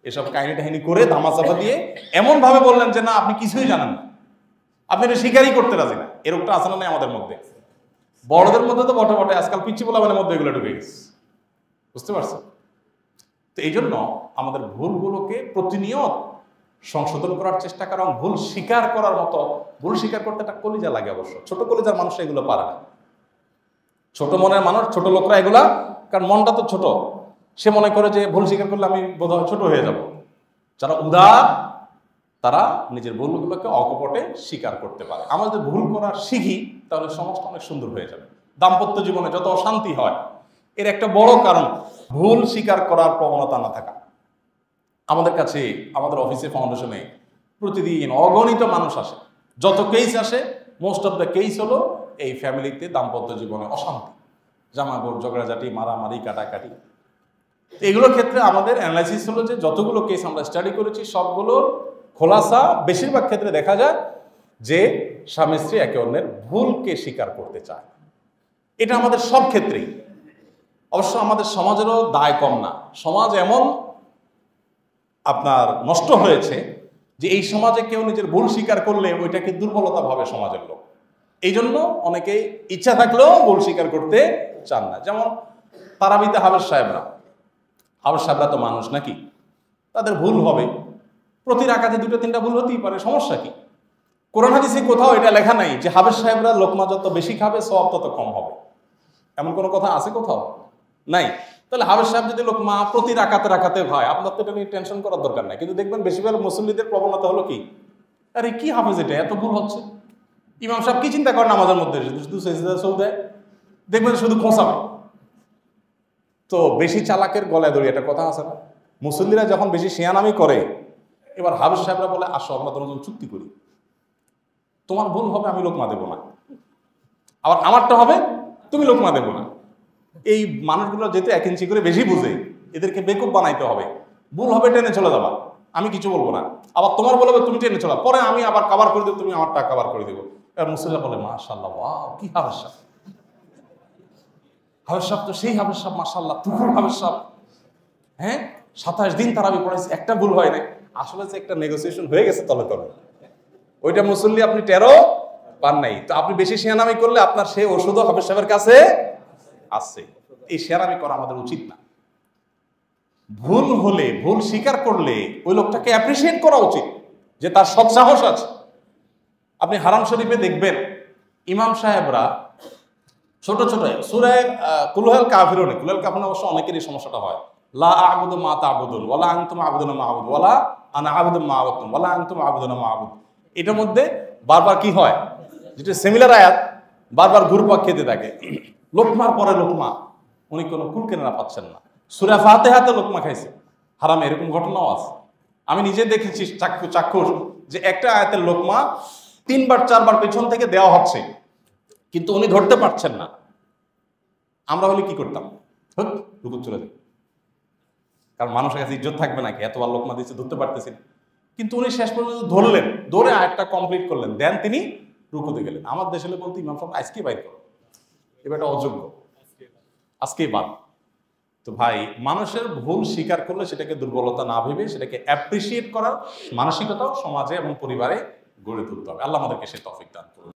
এসব কাহিনী টাহিনী করে ধামাচাপা দিয়ে এমনভাবে বললেন যে না আপনি কিছুই জানেন না, আপনি এটা স্বীকারই করতে রাজি না। এরকমটা আছে না নাই আমাদের মধ্যে? বড়দের মধ্যে তো বটে বটে, আজকাল পিচ্ছি পোলাপানের মধ্যে এগুলো ঢুকে গেছে। বুঝতে পারছো? তো এই জন্য আমাদের ভুলগুলোকে প্রতিনিয়ত সংশোধন করার চেষ্টা করা, ভুল স্বীকার করার মতো। ভুল স্বীকার করতে একটা কলিজা লাগে অবশ্য। ছোট কলিজার মানুষ এগুলো পারে না। ছোট মনের মানুষ, ছোট লোকরা এগুলা, কারণ মনটা তো ছোট, সে মনে করে যে ভুল স্বীকার করলে আমি বোধহয় ছোট হয়ে যাব। যারা উদার তারা নিজের ভুলগুলোকে অকপটে স্বীকার করতে পারে। আমরা যদি ভুল করা শিখি, তাহলে সমাজটা অনেক সুন্দর হয়ে যাবে। দাম্পত্য জীবনে যত অশান্তি হয়, এর একটা বড় কারণ ভুল স্বীকার করার প্রবণতা না থাকা। আমাদের কাছে, আমাদের অফিসে, ফাউন্ডেশনে প্রতিদিন অগণিত মানুষ আসে। যত কেস আসে, মোস্ট অফ দ্য কেস হলো এই ফ্যামিলিতে, দাম্পত্য জীবনে অশান্তি, জামাগোর ঝগড়াঝাটি, মারামারি, কাটাকাটি। এগুলোর ক্ষেত্রে আমাদের অ্যানালাইসিস হলো যে যতগুলো কেস আমরা স্টাডি করেছি, সবগুলোর খোলাসা বেশিরভাগ ক্ষেত্রে দেখা যায় যে স্বামী স্ত্রী একে অন্যের ভুলকে স্বীকার করতে চায়। এটা আমাদের সব ক্ষেত্রেই। অবশ্য আমাদের সমাজেরও দায় কম না। সমাজ এমন আপনার নষ্ট হয়েছে যে এই সমাজে কেউ নিজের ভুল স্বীকার করলে ওইটাকে দুর্বলতা ভাবে সমাজের লোক। এই জন্য অনেকে ইচ্ছা থাকলেও ভুল স্বীকার করতে চান না। যেমন তারাবিতে হাফেজ সাহেবরা তো মানুষ নাকি, তাদের ভুল হবে। প্রতি রাকাতে দুটো তিনটা ভুল হতেই পারে, সমস্যা কি? কোরআন হাদিসে কোথাও এটা লেখা নাই যে হাফেজ সাহেবরা লোকমা যত বেশি খাবে সওয়াব তত কম হবে। এমন কোনো কথা আছে কোথাও? নাই। তাহলে হাফেজ সাহেব যদি লোকমা প্রতি রাকাতে হয়, আপনার তো এটা নিয়ে টেনশন করার দরকার নাই। কিন্তু দেখবেন বেশিরভাগ মুসল্লিদের প্রবণতা হলো কি, আরে কি হাফেজ এটা এত ভুল হচ্ছে। ইমাম সাহেব কি চিন্তা করেন নামাজের মধ্যে? শুধু সেজদা সৌ দেয়, দেখবেন শুধু খোঁচাবে। তো বেশি চালাকের গলায় দড়ি, একটা কথা আছে না? মুসল্লিরা যখন বেশি শিয়ানামি করে, এবার হাফেজ সাহেবরা বলে, আসো আমরা দুজন চুক্তি করি, তোমার ভুল হবে আমি লোকমা দেবো না, আবার আমারটা হবে তুমি লোকমা দেবো না। এই মানুষগুলো যেহেতু 1 ইঞ্চি করে বেশি বুঝে, এদেরকে বেকুব বানাইতে হবে। ভুল হবে টেনে চলে যাবা, আমি কিছু বলবো না, আবার তোমার বলবে তুমি টেনে চলা, পরে আমি আবার কাভার করে দেবো, তুমি আমারটা কাভার করে দেবো। এবার মুসল্লা বলে, মাশাআল্লাহ, ওয়াও কি হাফেজ সাহেব, হাফেজ সাহেব তো সেই হাফেজ সাহেব, মাশাআল্লাহ তুকুর হাফেজ সাহেব, হ্যাঁ 27 দিন তারাবি পড়াইছে, একটা ভুল হয় না। আসলে যে একটা নেগোসিয়েশন হয়ে গেছে তলে তলে, ওইটা মুসল্লি আপনি টেরো পান নাই। তো আপনি বেশি শিয়ানামি করলে আপনার সেই ওষুধও হাফেজ সাহেবের কাছে আছে। এই শিয়ানামি করা আমাদের উচিত না। ভুল হলে, ভুল স্বীকার করলে ওই লোকটাকে অ্যাপ্রিসিয়েট করা উচিত যে তার সৎ সাহস আছে। আপনি হারাম শরীফে দেখবেন ইমাম সাহেবরা ছোট ছোট সূরা কুলুল কাফিরুন, কুলুল কাফিরুন অবশ্য অনেকেরই সমস্যাটা হয়, লা আ'বুদু মা তা'বুদুন ওয়ালা আনতুম আ'বুদুনা মা আ'বুদু ওয়ালা আনা আ'বুদু মা আ'বুদতুম ওয়ালা আনতুম আ'বুদুনা মা আ'বুদু। এটার মধ্যে বারবার কি হয়, যেটা সিমিলার আয়াত বারবার ঘুরপাক খেতে থাকে, লোকমার পরে লোকমা, উনি কোনো কুল কেনারা পাচ্ছেন না। সূরা ফাতিহাতে লোকমা খাইছে হারামে, এরকম ঘটনাও আছে। আমি নিজে দেখেছি চাক্ষুষ যে একটা আয়াতের লোকমা 3বার 4বার পেছন থেকে দেওয়া হচ্ছে, কিন্তু উনি ধরতে পারছেন না। আমরা হলে কি করতাম, রুকু চলে যাই, কারণ মানুষের কাছে ইজ্জত থাকবে নাকি, এতবার লোকমা দিচ্ছে ধরতে পারতেছি না। কিন্তু উনি শেষ পর্যন্ত ধরলেন, ধরে আয়াতটা কমপ্লিট করলেন, দেন তিনি রুকুতে গেলেন। আমার দেশে বলতে ইমাম সাহেব আজকে বাইর করো, এবার এটা অযোগ্য, আজকেই বাদ। তো ভাই, মানুষের ভুল স্বীকার করলে সেটাকে দুর্বলতা না ভেবে সেটাকে অ্যাপ্রিসিয়েট করার মানসিকতাও সমাজে এবং পরিবারে গড়ে তুলতে হবে। আল্লাহ আমাদেরকে সে তৌফিক দান করুন।